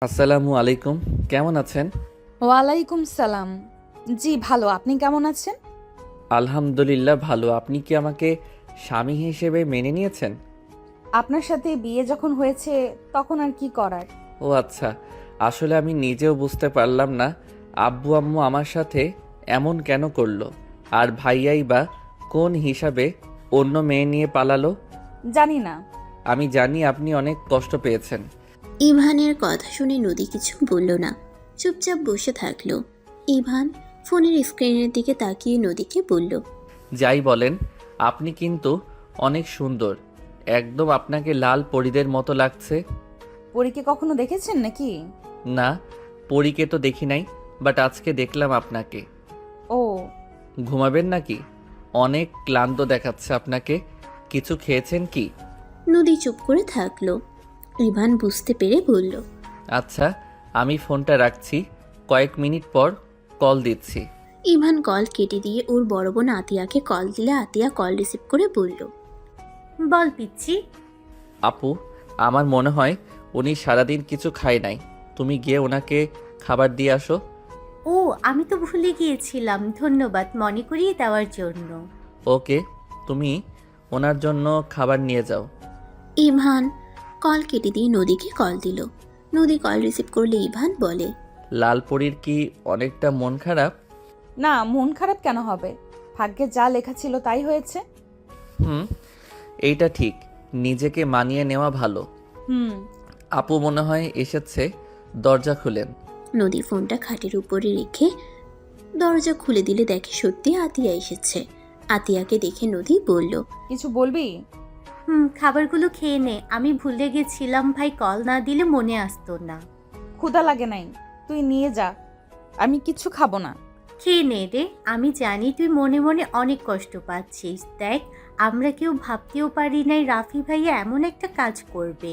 আসসালামু আলাইকুম। কেমন আছেন? ওয়ালাইকুম সালাম। জি ভালো, আপনি কেমন আছেন? আলহামদুলিল্লাহ ভালো। আপনি কি আমাকে স্বামী হিসেবে মেনে নিয়েছেন? আপনার সাথে বিয়ে যখন হয়েছে তখন আর কি করার। ও আচ্ছা। আসলে আমি নিজেও বুঝতে পারলাম না আব্বু আম্মু আমার সাথে এমন কেন করলো। আর ভাইয়াই বা কোন হিসাবে অন্য মেয়ে নিয়ে পালালো। জানি না। আমি জানি আপনি অনেক কষ্ট পেয়েছেন। ইভানের কথা শুনে নদী কিছু বলল না, চুপচাপ বসে থাকলো। ইভান ফোনের স্ক্রিনের দিকে তাকিয়ে নদীকে বলল, যাই বলেন, আপনি কিন্তু অনেক সুন্দর। একদম আপনাকে লাল পরীদের মতো লাগছে। পরীকে কখনো দেখেছেন নাকি? না, পরীকে তো দেখি নাই, বাট আজকে দেখলাম আপনাকে। ও, ঘুমাবেন নাকি? অনেক ক্লান্ত দেখাচ্ছে আপনাকে। কিছু খেয়েছেন কি? নদী চুপ করে থাকলো। ইভান বুঝতে পেরে বলল, আচ্ছা, আমি ফোনটা রাখছি, কয়েক মিনিট পর কল দিচ্ছি। ইভান কল কেটে দিয়ে ওর বড় বোন আতিয়াকে কল দিলে আতিয়া কল রিসিভ করে বলল, বল পিচ্ছি। আপু, আমার মনে হয় উনি সারাদিন কিছু খায় নাই। তুমি গিয়ে ওনাকে খাবার দিয়ে আসো। ও, আমি তো ভুলে গিয়েছিলাম, ধন্যবাদ মনে করিয়ে দেওয়ার জন্য। ওকে, তুমি ওনার জন্য খাবার নিয়ে যাও। ইভান কল কেটে দিয়ে নদীকে কল দিল। নদী কল রিসিভ করলে ইভান বলে, লালপরীর কি অনেকটা মন খারাপ? না, মন খারাপ কেন হবে? ভাগ্যে যা লেখা ছিল তাই হয়েছে। হুম, এইটা ঠিক। নিজেকে মানিয়ে নেওয়া ভালো। হুম। আপু মনে হয় এসেছে, দরজা খুলেন। নদী ফোনটা খাটের উপরে রেখে দরজা খুলে দিলে দেখে সত্যি আতিয়া এসেছে। আতিয়াকে দেখে নদী বলল, কিছু বলবি? খাবারগুলো খেয়ে নে, আমি ভুলে গেছিলাম, ভাই কল না দিলে মনে আসতো না। ক্ষুধা লাগে নাই, তুই নিয়ে যা, আমি কিচ্ছু খাবো না। খেয়ে নে রে, আমি জানি তুই মনে মনে অনেক কষ্ট পাচ্ছিস। দেখ, আমরা কেউ ভাবতেও পারি নাই রাফি ভাইয়া এমন একটা কাজ করবে।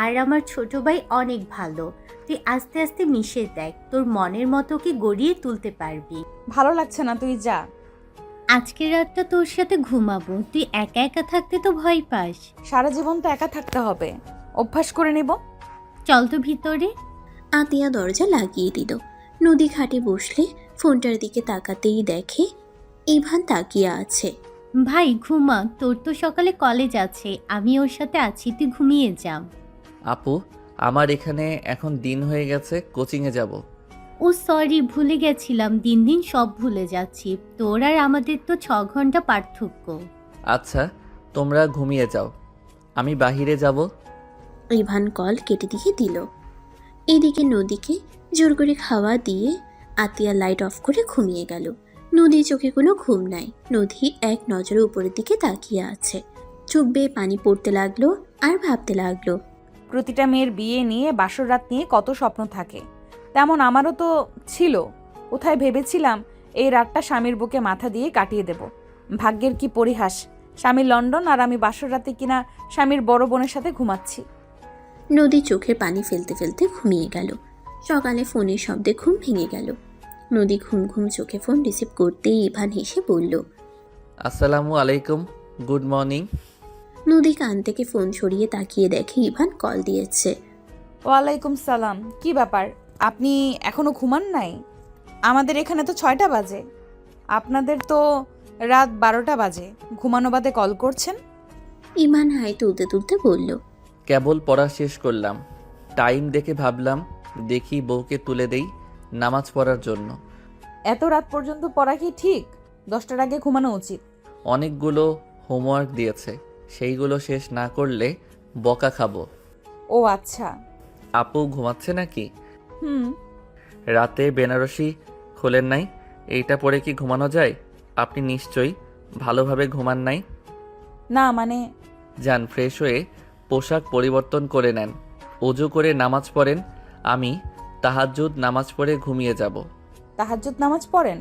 আর আমার ছোট ভাই অনেক ভালো। তুই আস্তে আস্তে মিশে দেখ, তোর মনের মতো কি গড়িয়ে তুলতে পারবি। ভালো লাগছে না, তুই যা। আজকের রাতটা তোর সাথে ঘুমাবো, তুই একা একা থাকতে তো ভয় পাস। সারা জীবন তো একা থাকতে হবে, অভ্যাস করে নিব। চল তো ভিতরে। আতিয়া দরজা লাগিয়ে দিল। নদী খাটে বসলে ফোনটার দিকে তাকাতেই দেখে ইভান তাকিয়ে আছে। ভাই ঘুমা, তোর তো সকালে কলেজ আছে, আমি ওর সাথে আছি, তুই ঘুমিয়ে যা। আপু, আমার এখানে এখন দিন হয়ে গেছে, কোচিংয়ে যাব। ও সরি, ভুলে গেছিলাম, দিন দিন সব ভুলে যাচ্ছি। তোর আর আমাদের তো 6 ঘন্টা পার্থক্য। আচ্ছা, তোমরা ঘুমিয়ে যাও, আমি বাহিরে যাব। ইভান কল কেটে দিয়ে দিল। এদিকে নদীকে জোর করে খাওয়া দিয়ে আতিয়া লাইট অফ করে ঘুমিয়ে গেল। নদীর চোখে কোনো ঘুম নাই। নদী এক নজরে উপরের দিকে তাকিয়ে আছে। চোখ বেয়ে পানি পড়তে লাগলো আর ভাবতে লাগলো, প্রতিটা মেয়ের বিয়ে নিয়ে বাসর রাত নিয়ে কত স্বপ্ন থাকে, তেমন আমারও তো ছিল। কোথায় ভেবেছিলাম এই রাতটা স্বামীর বুকে মাথা দিয়ে কাটিয়ে দেব। ভাগ্যের কি পরিহাস, স্বামী লন্ডন আর আমি বাসর রাতে কিনা স্বামীর বড় বোনের সাথে ঘুমাচ্ছি। নদী চোখে পানি ফেলতে ফেলতে ঘুমিয়ে গেল। সকালে ফোনের শব্দে ঘুম ভেঙে গেল। নদী ঘুম ঘুম চোখে ফোন রিসিভ করতেই ইভান হেসে বলল, আসসালামু আলাইকুম, গুড মর্নিং। নদী কান থেকে ফোন সরিয়ে তাকিয়ে দেখে ইভান কল দিয়েছে। ওয়ালাইকুম সালাম। কি ব্যাপার, আপনি এখনো ঘুমান নাই? আমাদের এখানে তো 6টা বাজে, আপনাদের তো রাত 12টা বাজে। ঘুমানো বাদে কল করছেন? ইভান হাই তুলতে তুলতে বলল, কেবল পড়া শেষ করলাম, টাইম দেখে ভাবলাম দেখি বউকে তুলে দেই নামাজ পড়ার জন্য। এত রাত পর্যন্ত পড়া কি ঠিক? 10টার আগে ঘুমানো উচিত। অনেকগুলো হোমওয়ার্ক দিয়েছে, সেইগুলো শেষ না করলে বকা খাবো। ও আচ্ছা। আপু ঘুমাচ্ছে নাকি? হুম। রাতে বেনারসি খোলেন নাই, এইটা পরে কি ঘুমানো যায়? আপনি নিশ্চয়ই ভালোভাবে ঘুমান নাই। না মানে, যান ফ্রেশ হয়ে পোশাক পরিবর্তন করে নেন, অজু করে নামাজ পড়েন। আমি তাহাজ্জুদ নামাজ পড়ে ঘুমিয়ে যাব। তাহাজ্জুদ নামাজ পড়েন?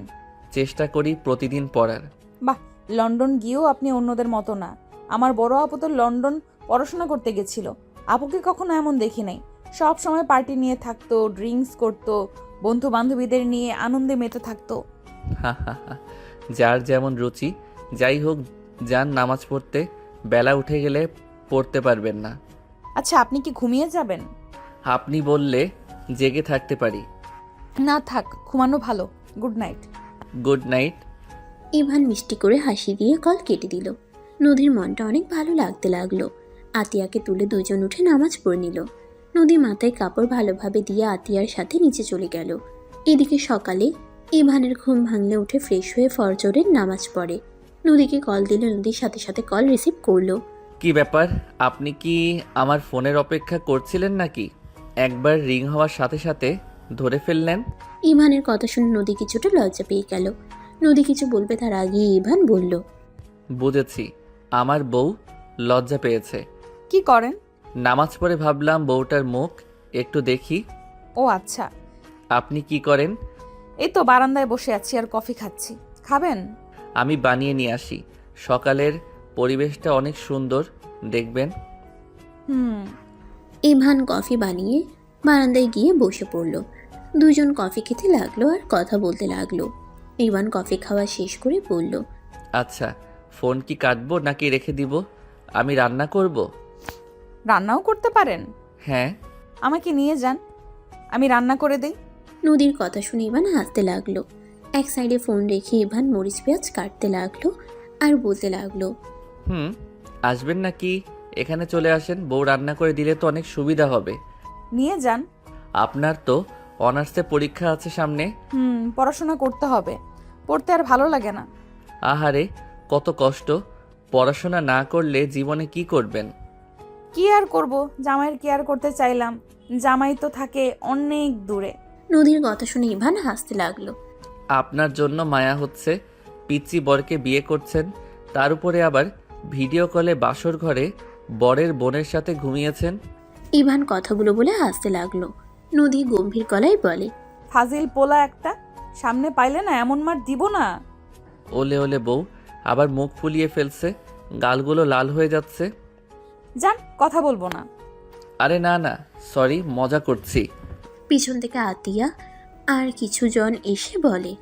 চেষ্টা করি প্রতিদিন পড়ার। বাহ, লন্ডন গিয়েও আপনি অন্যদের মতো না। আমার বড় আপু তো লন্ডন পড়াশোনা করতে গেছিল। আপুকে কখনো এমন দেখি নাই। সব সময় পার্টি নিয়ে থাকতো, ড্রিঙ্কস করতো, বন্ধু বান্ধবীদের নিয়ে আনন্দে মেতে থাকতো। হা হা হা, যার যেমন রুচি। যাই হোক, যান নামাজ পড়তে, বেলা উঠে গেলে পড়তে পারবেন না। আচ্ছা, আপনি কি ঘুমিয়ে যাবেন? আপনি বললে জেগে থাকতে পারি। না থাক, ঘুমানো ভালো। Good night. Good night. Ivan মিষ্টি করে হাসি দিয়ে কল কেটে দিল। নদীর মনটা অনেক ভালো লাগতে লাগলো। আতিয়াকে তুলে দুজন উঠে নামাজ পড়ে নিল। নদী মাথায় কাপড় ভালোভাবে দিয়ে আতিয়ার সাথে নিচে চলে গেল। এদিকে সকালে ইভানের ঘুম ভাঙলে উঠে ফ্রেশ হয়ে ফজরের নামাজ পড়ে। নদীকে কল দিলে নদীর সাথে সাথে কল রিসিভ করলো। কি ব্যাপার, আপনি কি আমার ফোনের অপেক্ষা করছিলেন নাকি? একবার রিং হওয়ার সাথে সাথে ধরে ফেললেন। ইভানের কথা শুনে নদী কিছুটা লজ্জা পেয়ে গেল। নদী কিছু বলবে তার আগে ইভান বলল, বুঝেছি, আমার বউ লজ্জা পেয়েছে। কি করেন? নামাজ পড়ে ভাবলাম বউটার মুখ একটু দেখি। ও আচ্ছা। আপনি কি করেন? এই তো বারান্দায় বসে আছি আর কফি খাচ্ছি। খাবেন? আমি বানিয়ে নিয়ে আসি। সকালের পরিবেশটা অনেক সুন্দর, দেখবেন। হুম। ইভান কফি বানিয়ে বারান্দায় গিয়ে বসে পড়ল। দুজন কফি খেতে লাগলো আর কথা বলতে লাগলো। ইভান কফি খাওয়া শেষ করে বলল, আচ্ছা, ফোন কি কাটবো নাকি রেখে দিব? আমি রান্না করব। রান্নাও করতে পারেন? হ্যাঁ। আমাকে নিয়ে যান, আমি রান্না করে দেই। নদীর কথা শুনে ইভান হাসতে লাগলো। এক সাইডে ফোন রেখে ইভান মরিচ পেঁয়াজ কাটতে লাগলো আর বলতে লাগলো, আসবেন নাকি এখানে চলে আসেন, বউ রান্না করে দিলে তো অনেক সুবিধা হবে। নিয়ে যান। আপনার তো অনার্সে পরীক্ষা আছে সামনে। পড়াশোনা করতে হবে, পড়তে আর ভালো লাগে না। আহারে, কত কষ্ট। পড়াশোনা না করলে জীবনে কি করবেন? কি আর করব, জামাইয়ের কেয়ার করতে চাইলাম, জামাই তো থাকে অনেক দূরে। নদীর কথা শুনে ইভান হাসতে লাগলো। আপনার জন্য মায়া হচ্ছে, পিচ্চি বরকে বিয়ে করছেন, তার উপরে আবার ভিডিও কলে বাসর ঘরে বরের বোনের সাথে ঘুমিয়েছেন। ইভান কথাগুলো বলে হাসতে লাগলো। নদী গম্ভীর গলায় বলে, ফাজিল পোলা একটা, সামনে পাইলে না এমন মার দিব না। ওলে ওলে বউ, আবার মুখ ফুলিয়ে ফেলছে, গালগুলো লাল হয়ে যাচ্ছে। যান, কথা বলবো না। আরে না না, সরি, মজা করছি। পিছন থেকে আতিয়া আর কিছুজন এসে বলে,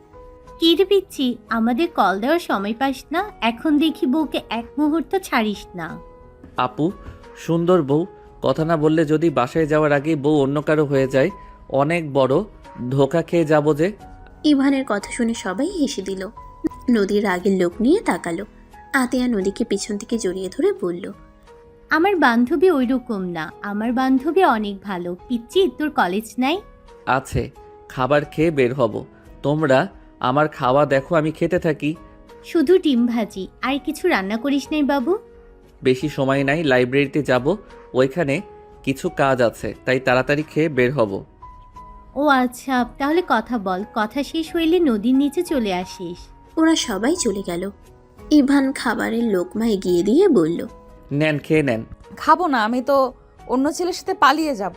কি রে পিচ্ছি, আমাদের কল দেওয়ার সময় পাস না? এখন দেখি বউকে এক মুহূর্ত ছাড়িস না। আপু, সুন্দর বউ, কথা না বললে যদি বাসায় যাওয়ার আগেই বউ অন্য কারো হয়ে যায়, অনেক বড় ধোকা খেয়ে যাব যে। ইভানের কথা শুনে সবাই হেসে দিল। নদীর আগের লোক নিয়ে তাকালো। আতিয়া নদীকে পিছন থেকে জড়িয়ে ধরে বলল, আমার বান্ধবী ওই রকম না, আমার বান্ধবী অনেক ভালো। পিচ্ছি, তোর কলেজ নাই? আছে, খাবার খেয়ে বের হব। তোমরা আমার খাওয়া দেখো, আমি খেতে থাকি। শুধু ডিম ভাজি, আর কিছু রান্না করিস নাই বাবু? বেশি সময় নাই, লাইব্রেরিতে যাব, ওইখানে কিছু কাজ আছে, তাই তাড়াতাড়ি খেয়ে বের হব। ও আচ্ছা, তাহলে কথা বল, কথা শেষ হইলে নদীর নিচে চলে আসিস। ওরা সবাই চলে গেল। ইভান খাবারের লোকমা এগিয়ে দিয়ে বলল, নেন, খেয়ে নেন। খাবো না, আমি তো অন্য ছেলের সাথে পালিয়ে যাব।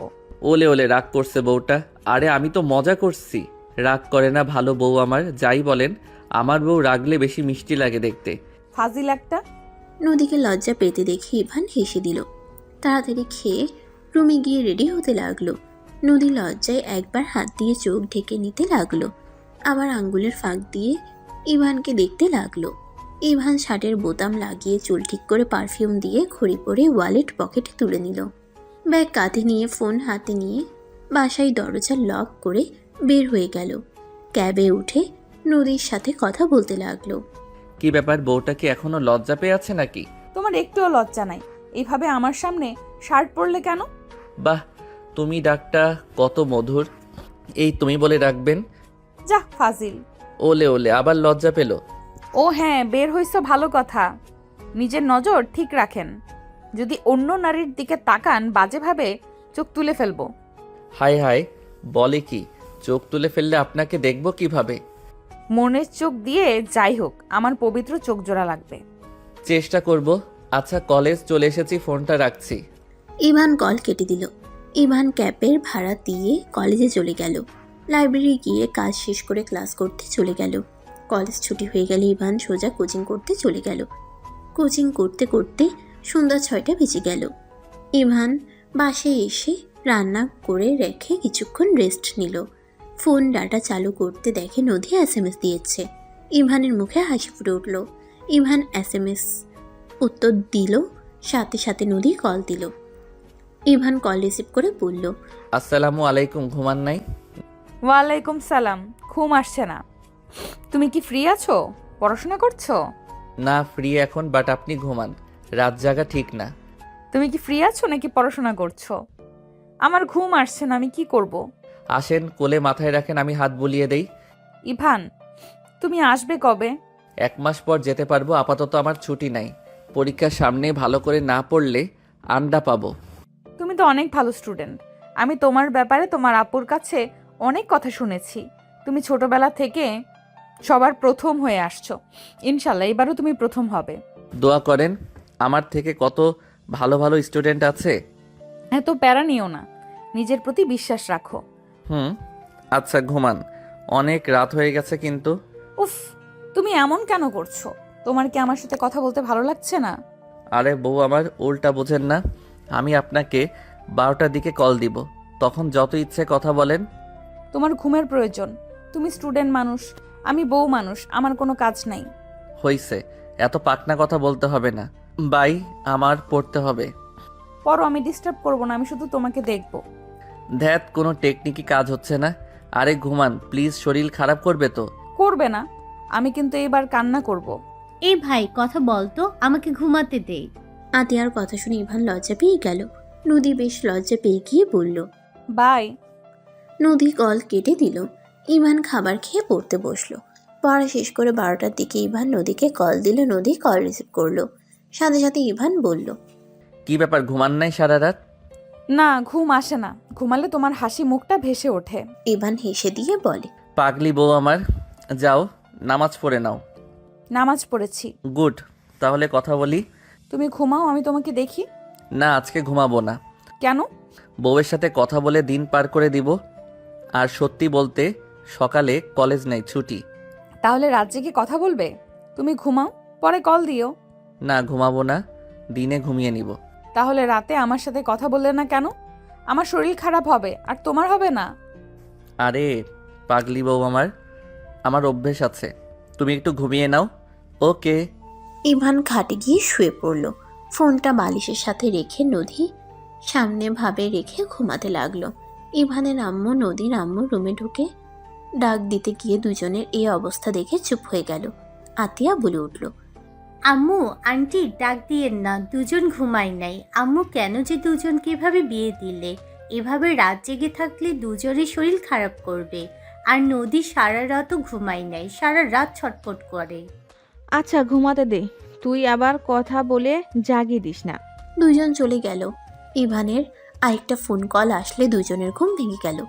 ওলে ওলে, রাগ করছে বউটা। আরে আমি তো মজা করছি, রাগ করে না ভালো বউ আমার। যাই বলেন, আমার বউ রাগলে বেশি মিষ্টি লাগে দেখতে। ফাজিল একটা। নদীকে লজ্জা পেতে দেখে ইভান হেসে দিল। তাড়াতাড়ি খেয়ে রুমে গিয়ে রেডি হতে লাগলো। নদী লজ্জায় একবার হাত দিয়ে চোখ ঢেকে নিতে লাগলো, আবার আঙ্গুলের ফাঁক দিয়ে ইভানকে দেখতে লাগলো। ইভান শার্টের বোতাম লাগিয়ে চুল ঠিক করে পারফিউম দিয়ে ঘড়ি পরে ওয়ালেট পকেটে তুলে নিল। ব্যাগ কাঁধে নিয়ে ফোন হাতে নিয়ে বাসায় দরজা লক করে বের হয়ে গেল। ক্যাবে উঠে নদীর সাথে কথা বলতে লাগলো। কি ব্যাপার, বউটা কি এখনো লজ্জা পেয়ে আছে নাকি? তোমার একটুও লজ্জা নাই, এইভাবে আমার সামনে শার্ট পরলে কেন? বাহ, তুমি ডাকটা কত মধুর। এই তুমি বলে ডাকবেন? যা ফাজিল। ওলে ওলে, আবার লজ্জা পেল। ও হ্যাঁ, বের হইছো ভালো কথা, নিজের নজর ঠিক রাখেন। যদি অন্য নারীর দিকে তাকান বাজেভাবে চোখ তুলে ফেলবো। হায় হায়, বলে কি? চোখ তুলে ফেললে আপনাকে দেখবো কিভাবে? মনের চোখ দিয়ে যাই হোক, আমার পবিত্র চোখ জোড়া লাগবে। চেষ্টা করব। আচ্ছা, কলেজ চলে এসেছি, ফোনটা রাখছি। ইভান কল কেটে দিল। ইভান ক্যাবের ভাড়া দিয়ে কলেজে চলে গেল। লাইব্রেরি গিয়ে কাজ শেষ করে ক্লাস করতে চলে গেল। কলেজ ছুটি হয়ে গেলে ইভান সোজা কোচিং করতে চলে গেল। কোচিং করতে করতে সন্ধ্যা 6টা বেজে গেল। ইভান বাসায় এসে রান্না করে রেখে কিছুক্ষণ রেস্ট নিল। ফোন ডাটা চালু করতে দেখে নদী SMS দিয়েছে। ইভানের মুখে হাসি ফুটে উঠল। ইভান SMS উত্তর দিল, সাথে সাথে নদী কল দিল। ইভান কল রিসিভ করে বলল, আসসালামু আলাইকুম, ঘুমান নাই? ওয়ালাইকুম সালাম। ঘুম আসছে না। তুমি কি ফ্রি আছো? পড়াশোনা করছো? না, ফ্রি এখন, বাট আপনি ঘুমান, রাত জাগা ঠিক না। তুমি কি ফ্রি আছো নাকি পড়াশোনা করছো? আমার ঘুম আসছে না, আমি কি করব? আসেন, কোলে মাথায় রাখেন, আমি হাত বুলিয়ে দেই। ইভান, তুমি আসবে কবে? 1 মাস পর যেতে পারবো, আপাতত আমার ছুটি নাই। পরীক্ষার সামনে ভালো করে না পড়লে আন্ডা পাবো। তুমি তো অনেক ভালো স্টুডেন্ট। আমি তোমার ব্যাপারে তোমার আপুর কাছে অনেক কথা শুনেছি। তুমি ছোটবেলা থেকে সবার প্রথম হয়ে আসছো। ইনশাল্লাহ এবারও তুমি প্রথম হবে। দোয়া করেন, আমার থেকে কত ভালো ভালো স্টুডেন্ট আছে। এত প্যারা নিও না, নিজের প্রতি বিশ্বাস রাখো। আচ্ছা ঘুমান, অনেক রাত হয়ে গেছে কিন্তু। উফ, তুমি এমন কেন করছো? তোমার কি আমার সাথে কথা বলতে ভালো লাগছে না? আরে বউ আমার, উল্টা বোঝেন না। আমি আপনাকে 12টার দিকে কল দিব, তখন যত ইচ্ছে কথা বলেন। তোমার ঘুমের প্রয়োজন। তুমি স্টুডেন্ট মানুষ, আমি বউ মানুষ, আমার কোনো কাজ নাই। হইছে, এত পাকনা কথা বলতে হবে না। বাই, আমার পড়তে হবে। পরও, আমি ডিস্টার্ব করবো না, আমি শুধু তোমাকে দেখবো। ধ্যাত, কোনো টেকনিকই কাজ হচ্ছে না। আরে ঘুমান প্লিজ, শরীর খারাপ করবে তো। করবে না, আমি কিন্তু এবার কান্না করব। এই ভাই কথা বলতো, আমাকে ঘুমাতে দে। আতিয়ার কথা শুনে ইভান লজ্জা পেয়ে গেল। নদী বেশ লজ্জা পেয়ে গিয়ে বলল, বাই। নদী কল কেটে দিল। ইভান খাবার খেয়ে পড়তে বসলো। পড়া শেষ করে 12টার দিকে ইভান নদীকে কল দিল। নদী কল রিসিভ করলো। সাথে সাথে ইভান বলল, কি ব্যাপার, ঘুমান নাই সারা রাত? না, ঘুম আসে না। ঘুমালে তোমার হাসি মুখটা ভেসে ওঠে। ইভান হেসে দিয়ে বলে, পাগলি বউ আমার, যাও নামাজ পড়ে নাও। নামাজ পড়েছি। গুড, তাহলে কথা বলি। তুমি ঘুমাও, আমি তোমাকে দেখি। না, আজকে ঘুমাবো না। কেন? বউয়ের সাথে কথা বলে দিন পার করে দিব। আর সত্যি বলতে, সকালে কলেজ নেই, ছুটি। তাহলে রাত জেগে কথা বলবে? তুমি ঘুমাও, পরে কল দিও। না, ঘুমাবো না, দিনে ঘুমিয়ে নিব। তাহলে রাতে আমার সাথে কথা বললে না কেন? আমার শরীর খারাপ হবে, আর তোমার হবে না। আরে পাগলি বউ আমার অভ্যেস আছে। তুমি একটু ঘুমিয়ে নাও। ওকে। ইভান খাটে গিয়ে শুয়ে পড়ল। ফোনটা বালিশের সাথে রেখে নদী সামনে ভাবে রেখে ঘুমাতে লাগলো। ইভানের আম্মু নদীর আম্মু রুমে ঢুকে ডাক দিতে গিয়ে দুজনের এই অবস্থা দেখে চুপ হয়ে গেল। আতিয়া বলে উঠল, আম্মু আন্টি ডাক দিয়েন না, দুজন ঘুমাই নাই। আম্মু কেন যে দুজনকে এভাবে বিয়ে দিলে? এভাবে রাত জেগে থাকলে দুজনের শরীর খারাপ করবে। আর নদী সারা রাতও ঘুমাই নাই, সারা রাত ছটফট করে। আচ্ছা ঘুমাতে দে, তুই আবার কথা বলে জাগিয়ে দিস না। দুজন চলে গেল। ইভানের আরেকটা ফোন কল আসলে দুজনের ঘুম ভেঙে গেল।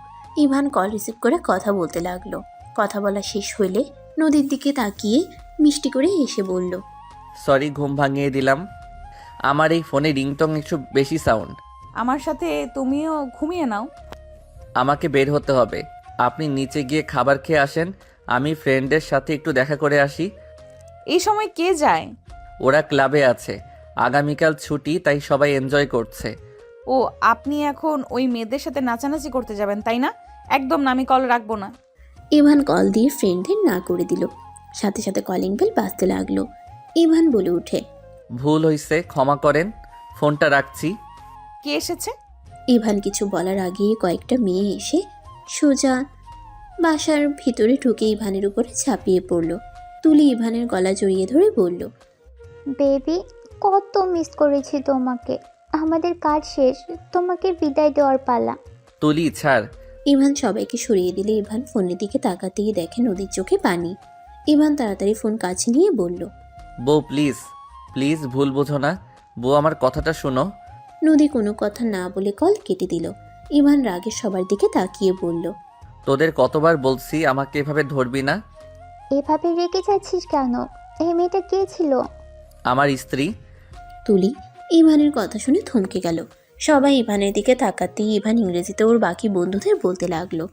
ইভান কল রিসিভ করে কথা বলতে লাগলো। কথা বলা শেষ হলে নদীর দিকে তাকিয়ে মিষ্টি করে এসে বলল, সরি, ঘুম ভাঙিয়ে দিলাম। আমার এই ফোনে রিংটং একটু বেশি সাউন্ড। আমার সাথে তুমিও ঘুমিয়ে নাও। আমাকে বের হতে হবে। আপনি নিচে গিয়ে খাবার খেয়ে আসেন, আমি ফ্রেন্ডের সাথে একটু দেখা করে আসি। এই সময় কে যায়? ওরা ক্লাবে আছে, আগামীকাল ছুটি, তাই সবাই এনজয় করছে। ও, আপনি এখন ওই মেয়েদের সাথে নাচানাচি করতে যাবেন তাই না? একদম না, আমি কল রাখবো না। ইভান কল দিয়ে ফ্রেন্ডদের না করে দিল। সাথে সাথে কলিং বেল বাজতে লাগলো। ইভান বলে উঠে, ভুল হইছে, ক্ষমা করেন, ফোনটা রাখছি। কে এসেছে? ইভান কিছু বলার আগেই কয়েকটা মেয়ে এসে সোজা বাসার ভিতরে ঢুকে ইভানের উপরে ঝাঁপিয়ে পড়ল। তুলি ইভানের গলা জড়িয়ে ধরে বলল, বেবি, কত মিস করেছি তোমাকে। আমাদের কাজ শেষ, তোমাকে বিদায় দেওয়ার পালা। তুলি ছাড়। ইভান সবাইকে সরিয়ে দিলে ইভান ফোনের দিকে তাকাতেই দেখে নদীর চোখে পানি। ইভান তাড়াতাড়ি ফোন কাছে নিয়ে বলল, বউ প্লিজ প্লিজ, ভুল বোঝো না। বউ আমার কথাটা শোনো। নদী কোনো কথা না বলে কল কেটে দিল। ইভান রাগে সবার দিকে তাকিয়ে বলল, তোদের কতবার বলছি আমাকে এভাবে ধরবি না। এভাবে রেগে যাচ্ছিস কেন? এই মেয়েটা কে ছিল? আমার স্ত্রী। তুলি ইভানের কথা শুনে থমকে গেল। সবাই ইভানের দিকে তাকাতেই ইভান ইংরেজিতে ওর বাকি বন্ধুদের বলতে লাগলো।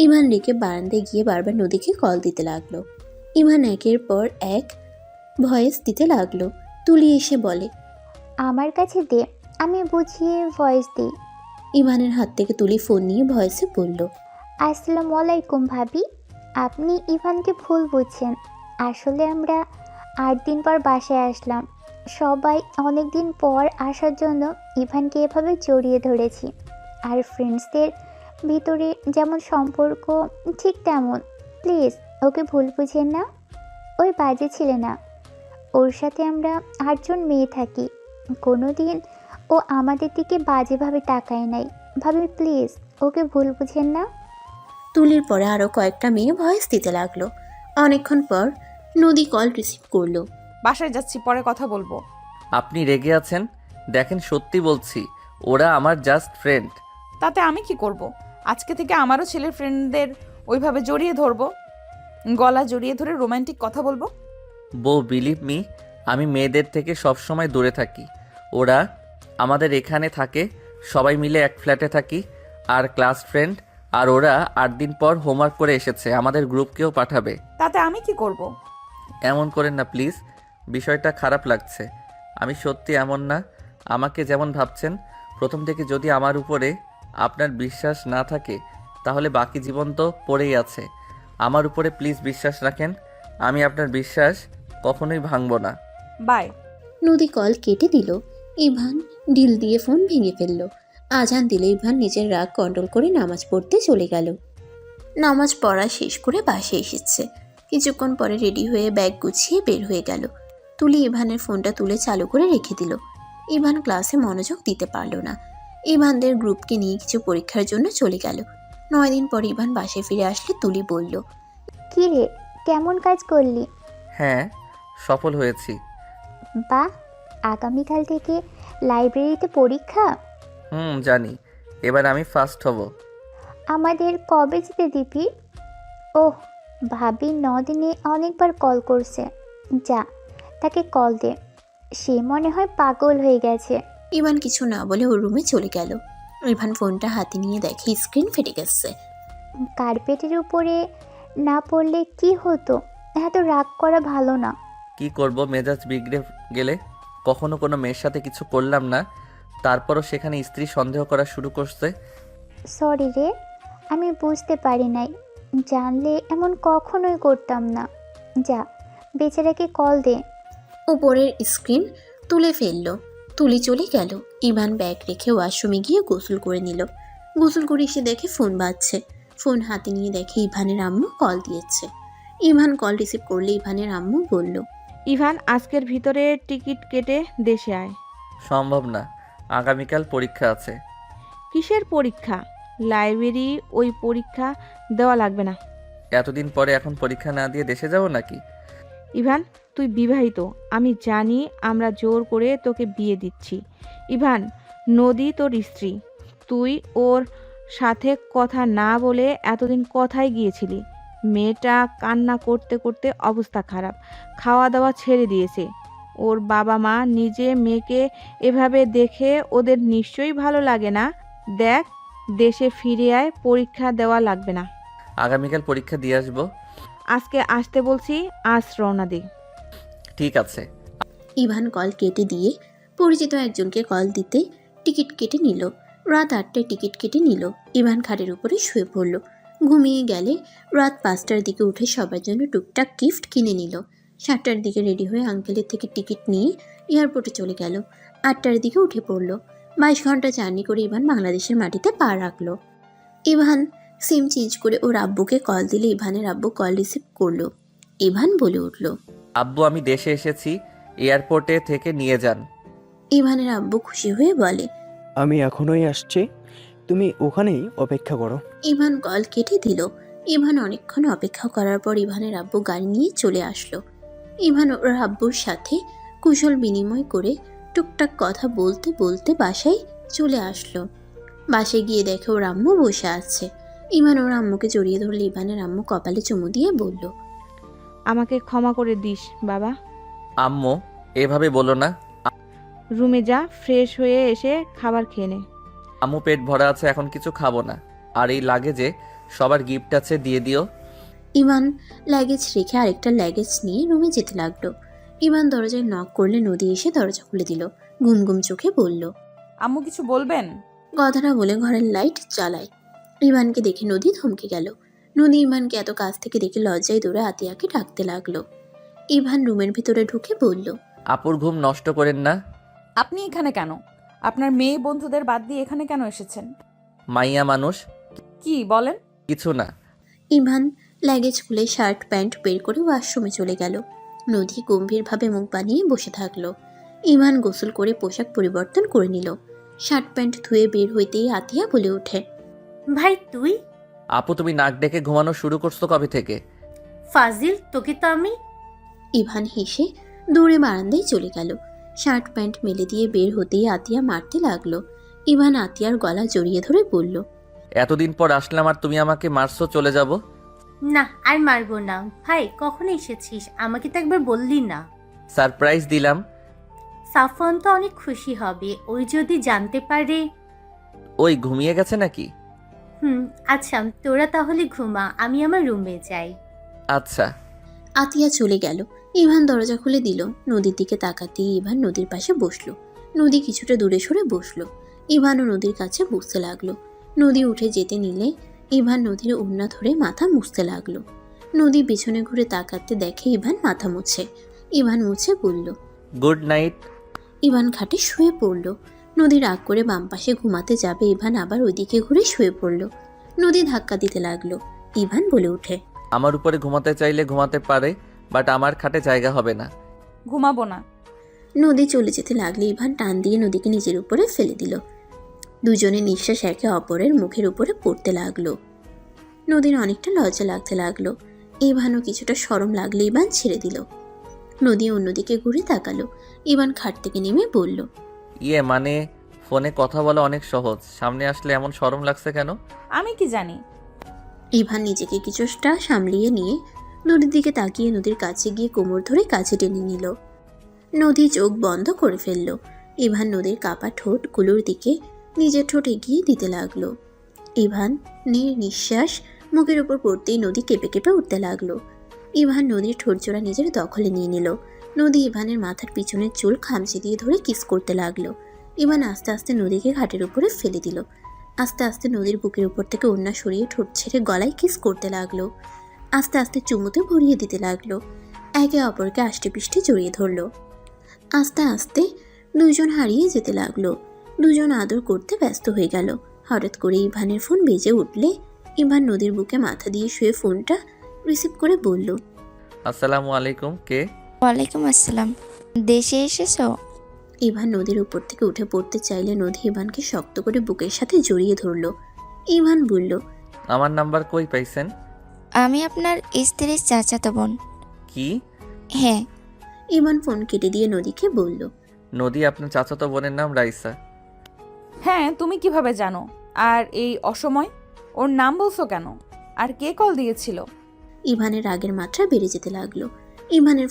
ইভান রেগে বারান্দায় গিয়ে বারবার নদীকে কল দিতে লাগলো। ইভান একের পর এক ভয়েস দিতে লাগলো। তুলি এসে বলে, আমার কাছে দে, আমি বুঝিয়ে ভয়েস দিই। ইভানের হাত থেকে তুলি ফোন নিয়ে ভয়েসে বলল, আসসালামু আলাইকুম ভাবি। আপনি ইভানকে ভুল বুঝছেন। আসলে আমরা 8 দিন পর বাসায় আসলাম। সবাই অনেক দিন পর আসার জন্য ইভানকে এভাবে জড়িয়ে ধরেছি। আর ফ্রেন্ডসদের ভিতরে যেমন সম্পর্ক ঠিক তেমন। প্লিজ ওকে ভুল বুঝেন না। ওই বাজে ছেলে না। ওর সাথে আমরা 8জন মেয়ে থাকি। কোনো দিন ও আমাদের দিকে বাজেভাবে তাকায় নাই। ভাবি প্লিজ ওকে ভুল বুঝেন না। তুলির পরে আরও কয়েকটা মেয়ে ভয়েস দিতে লাগলো। অনেকক্ষণ পর নদী কল রিসিভ করলো। বাসায় যাচ্ছি, পরে কথা বলবো। আপনি রেগে আছেন? দেখেন, সত্যি বলছি, ওরা আমার জাস্ট ফ্রেন্ড। তাতে আমি কি করব? আজকে থেকে আমারও ছেলের ফ্রেন্ডদের ওইভাবে জড়িয়ে ধরবো, গলা জড়িয়ে ধরে রোমান্টিক কথা বলবো। বউ, বিলিভ মি, আমি মেয়েদের থেকে সবসময় দূরে থাকি। ওরা আমাদের এখানে থাকে, সবাই মিলে এক ফ্ল্যাটে থাকি, আর ক্লাস ফ্রেন্ড। আর ওরা 8 দিন পর হোমওয়ার্ক করে এসেছে, আমাদের গ্রুপকেও পাঠাবে। তাতে আমি কি করব? এমন করেন না প্লিজ, বিষয়টা খারাপ লাগছে। আমি সত্যি এমন না, আমাকে যেমন ভাবছেন। প্রথম থেকে যদি আমার উপরে আপনার বিশ্বাস না থাকে, তাহলে বাকি জীবন তো পড়েই আছে। আমার উপরে প্লিজ বিশ্বাস রাখেন, আমি আপনার বিশ্বাস কখনোই ভাঙব না। বাই। নদী কল কেটে দিল। ইভান ঢিল দিয়ে ফোন ভেঙে ফেলল। আজান দিলে ইভান নিজের রাগ কন্ট্রোল করে নামাজ পড়তে চলে গেল। নামাজ পড়া শেষ করে বাসে এসেছে। কিছুক্ষণ পরে রেডি হয়ে ব্যাগ গুছিয়ে বের হয়ে গেল। তুলি ইভানের ফোনটা তুলে চালু করে রেখে দিল। ইভান ক্লাসে মনোযোগ দিতে পারল না। ইভানদের গ্রুপকে নিয়ে কিছু পরীক্ষার জন্য চলে গেল। 9 দিন পর ইভান বাসে ফিরে আসলে তুলি বলল, কী রে, কেমন কাজ করলি? হ্যাঁ, সফল হয়েছি। বাহ, আগামীকাল থেকে লাইব্রেরিতে পরীক্ষা? জানি, এবার আমি ফার্স্ট হব। আমাদের কবে যেতে দিবি? ওহ, ভাবি 9 দিনে অনেকবার কল করছে। যা, তাকে কল দে। সে মনে হয় পাগল হয়ে গেছে। ইভান কিছু না বলে ওর রুমে চলে গেল। ইভান ফোনটা হাতে নিয়ে দেখে স্ক্রিন ফেটে গেছে। কার্পেটের উপরে না পড়লে কি হতো? এত রাগ করা ভালো না। কি করব, মেজাজ বিগড়ে গেলে? কখনো কোনো মেয়ের সাথে কিছু করলাম না, তারপরও সেখানে স্ত্রী সন্দেহ করা শুরু করছে। সরি রে, আমি বুঝতে পারি নাই। জানলে এমন কখনোই করতাম না। যা, বেচারাকে কল দে। উপরের স্ক্রিন তুলে ফেললো। তুলি চলে গেল। ইভান ব্যাগ রেখে ওয়াশরুমে গিয়ে গোসল করে নিল। গোসল করে এসে দেখে ফোন বাজছে। ফোন হাতে নিয়ে দেখে ইভানের আম্মু কল দিয়েছে। ইভান কল রিসিভ করলে ইভানের আম্মু বলল, ইভান, আজকের ভিতরে টিকিট কেটে দেশে আয়। সম্ভব না, আগামীকাল পরীক্ষা আছে। কিসের পরীক্ষা? লাইব্রেরি, ওই পরীক্ষা দেওয়া লাগবে না। এতদিন পরে এখন পরীক্ষা না দিয়ে দেশে যাব নাকি? ইভান, তুই বিবাহিত, আমি জানি। আমরা জোর করে তোকে বিয়ে দিচ্ছি। ইভান, নদী তোর স্ত্রী। তুই ওর সাথে কথা না বলে এতদিন কোথায় গিয়েছিলি? মেয়েটা কান্না করতে করতে অবস্থা খারাপ, খাওয়া দাওয়া ছেড়ে দিয়েছে। ওর বাবা মা নিজে মেয়েকে এভাবে দেখে ওদের নিশ্চয়ই ভালো লাগে না। দেখ, দেশে ফিরে আয়, পরীক্ষা দেওয়া লাগবে না। আগামীকাল পরীক্ষা দিয়ে আসবো। আজকে আসতে বলছি, আজ রওনা দি। ঠিক আছে। ইভান কল কেটে দিয়ে পরিচিত একজনকে কল দিতে টিকিট কেটে নিল। রাত 8টায় টিকিট কেটে নিল। ইভান খাটের উপরে শুয়ে পড়ল। ঘুমিয়ে গেলে রাত 5টার দিকে উঠে সবার জন্য টুকটাক গিফট কিনে নিল। 7টার দিকে রেডি হয়ে আঙ্কেলের থেকে টিকিট নিয়ে এয়ারপোর্টে চলে গেল। 8টার দিকে উঠে পড়ল। 22 ঘন্টা জার্নি করে ইভান বাংলাদেশের মাটিতে পা রাখল। ইভান সিম চেঞ্জ করে ওর আব্বুকে কল দিলে ইভানের আব্বু কল রিসিভ করলো। ইভান বলে উঠল, আব্বু, আমি দেশে এসেছি, এয়ারপোর্টে থেকে নিয়ে যান। ইভানের আব্বু খুশি হয়ে বলে, আমি এখনই আসছি, তুমি ওখানেই অপেক্ষা করো। ইভান কল কেটে দিল। ইভান অনেকক্ষণ অপেক্ষা করার পর ইভানের আব্বু গাড়ি নিয়ে চলে আসলো। ইভান ওর আব্বুর সাথে কুশল বিনিময় করে টুকটাক কথা বলতে বলতে বাসায় চলে আসলো। বাসায় গিয়ে দেখে ওর আম্মু বসে আছে। ইভান ওর আম্মুকে জড়িয়ে ধরলে ইভানের আম্মু কপালে চুমু দিয়ে বলল, আমাকে ক্ষমা করে দিস বাবা। আম্মু, এভাবে বলো না। রুমে যা, ফ্রেশ হয়ে এসে খাবার খেয়ে নে। আম্মু, পেট ভরা আছে, এখন কিছু খাবো না। আর এই লাগেজে সবার গিফট আছে, দিয়ে দিও। ইভান লাগেজ রেখে আরেকটা লাগেজ নিয়ে রুমে যেতে লাগলো। ইভান দরজায় নক করলে নদী এসে দরজা খুলে দিল। ঘুম ঘুম চোখে বলল, আম্মু কিছু বলবেন? কথাটা বলে ঘরের লাইট জ্বালায়। ইভানকে দেখে নদী থমকে গেল। নদী ইভানকে এত কাছ থেকে দেখে লজ্জায় দৌড়ে আতিয়াকে ডাকতে লাগলো। ইভান রুমের ভিতরে ঢুকে বলল, আপুর ঘুম নষ্ট করেন না। আপনি এখানে কেন? আপনার মেয়ে বন্ধুদের বাদ দিয়ে এখানে কেন এসেছেন? মাইয়া মানুষ। কি বলেন? কিছু না। ইভান লাগেজ খুলে শার্ট প্যান্ট বের করে ওয়াশরুমে চলে গেল। নদী গম্ভীরভাবে মুখ বানিয়ে বসে থাকলো। ইভান গোসল করে পোশাক পরিবর্তন করে নিল। শার্ট প্যান্ট ধুয়ে বের হইতেই আতিয়া বলে ওঠে, ভাই তুই? আপু তুমি নাক ডেকে ঘুমানো শুরু করছো কবে থেকে? ফাজিল, তোকে তো আমি। ইভান হেসে দৌড়ে বারান্দায় চলে গেল। শার্ট প্যান্ট মেলে দিয়ে বের হতেই আতিয়া মারতে লাগলো। ইভান আতিয়ার গলা জড়িয়ে ধরে বলল, এতদিন পর আসলাম আর তুমি আমাকে মারছো, চলে যাব? না আর মারবো না। ভাই কখন এসেছিস? আমাকে তো একবার বললি না। সারপ্রাইজ দিলাম। সাফওয়ান তো অনেক খুশি হবে ওই যদি জানতে পারে। ওই ঘুমিয়ে গেছে নাকি? আচ্ছা তোরা তাহলে ঘুমা, আমি আমার রুমে যাই। আচ্ছা। আতিয়া চলে গেল। ইভান দরজা খুলে দিল। নদীর দিকে তাকাতেই ইভান নদীর পাশে বসলো। নদী কিছুটা দূরে সরে বসলো। ইভানও নদীর কাছে বসতে লাগলো। নদী উঠে যেতে নিলে ইভান নদীর ওড়না ধরে মাথা মুছতে লাগলো। নদী পিছনে ঘুরে তাকাতে দেখে ইভান মাথা মুছে। ইভান মুছে বলল, গুড নাইট। ইভান খাটে শুয়ে পড়ল। নদী রাগ করে বাম পাশে ঘুমাতে যাবে, ইভান আবার ওইদিকে ঘুরে শুয়ে পড়ল। নদী ধাক্কা দিতে লাগলো। ইভান বলে ওঠে, আমার উপরে ঘুমাতে চাইলে ঘুমাতে পারে, বাট আমার খাটে জায়গা হবে না। ঘুমাবো না। নদী চলে যেতে লাগলে ইভান টান দিয়ে নদীকে নিজের উপরে ফেলে দিল। দুজনে নিঃশ্বাস একে অপরের মুখের উপরে পড়তে লাগলো। নদীর অনেকটা লজ্জা লাগতে লাগলো। ইভানও কিছুটা শরম লাগলে ইভান ছেড়ে দিল। নদী অন্যদিকে ঘুরে তাকালো। ইভান খাট থেকে নেমে বলল, মানে ফোনে কথা বলা অনেক সহজ, সামনে আসলে এমন শরম লাগছে কেন? আমি কি জানি। ইভান নিজেকে কিছুটা সামলিয়ে নিয়ে নদীর দিকে তাকিয়ে নদীর কাছে গিয়ে কোমর ধরে কাছে টেনে নিল। নদী চোখ বন্ধ করে ফেলল। ইভান নদীর কাপা ঠোঁটগুলোর দিকে নিজের ঠোঁট এগিয়ে দিতে লাগলো। ইভান নিঃশ্বাস মুখের উপর পড়তেই নদী কেঁপে কেঁপে উঠতে লাগলো। ইভান নদীর ঠোঁটজোড়া নিজের দখলে নিয়ে নিল। নদী ইভানের মাথার পিছনের চুল খামচে দিয়ে ধরে কিস করতে লাগলো। ইভান আস্তে আস্তে নদীকে ঘাটের উপরে ফেলে দিল। আস্তে আস্তে নদীর বুকের উপর থেকে ওড়না সরিয়ে ঠোঁট ছেড়ে গলায় কিস করতে লাগলো। আস্তে আস্তে চুমুতে ভরিয়ে দিতে লাগলো। একে অপরকে আষ্টে পিষ্টে জড়িয়ে ধরলো। আস্তে আস্তে দুজন হারিয়ে যেতে লাগলো। দুজন আদর করতে ব্যস্ত হয়ে গেল। হঠাৎ করে ইভানের ফোন বেজে উঠলে ইভান নদীর বুকে মাথা দিয়ে শুয়ে ফোনটা রিসিভ করে বলল, আসসালামু আলাইকুম। কে? ওয়ালাইকুম আসসালাম। দেশে এসেছো? ইভান নদীর উপর থেকে উঠে পড়তে চাইলে নদী ইভানকে শক্ত করে বুকের সাথে জড়িয়ে ধরল। ইভান বলল, আমার নাম্বার কই পাইছেন? আমি আপনার স্ত্রীর চাচাতো বোন। কি? হ্যাঁ। ইভান ফোন কেটে দিয়ে নদীকে বলল, নদী, আপনার চাচাতো বোনের নাম রাইসা। হ্যাঁ, তুমি কিভাবে জানো? আর এই অসময় ওর নাম বলছো কেন? আর কে কল দিয়েছিল? ইভানের রাগের মাত্রা বেড়ে যেতে লাগলো। ইভানের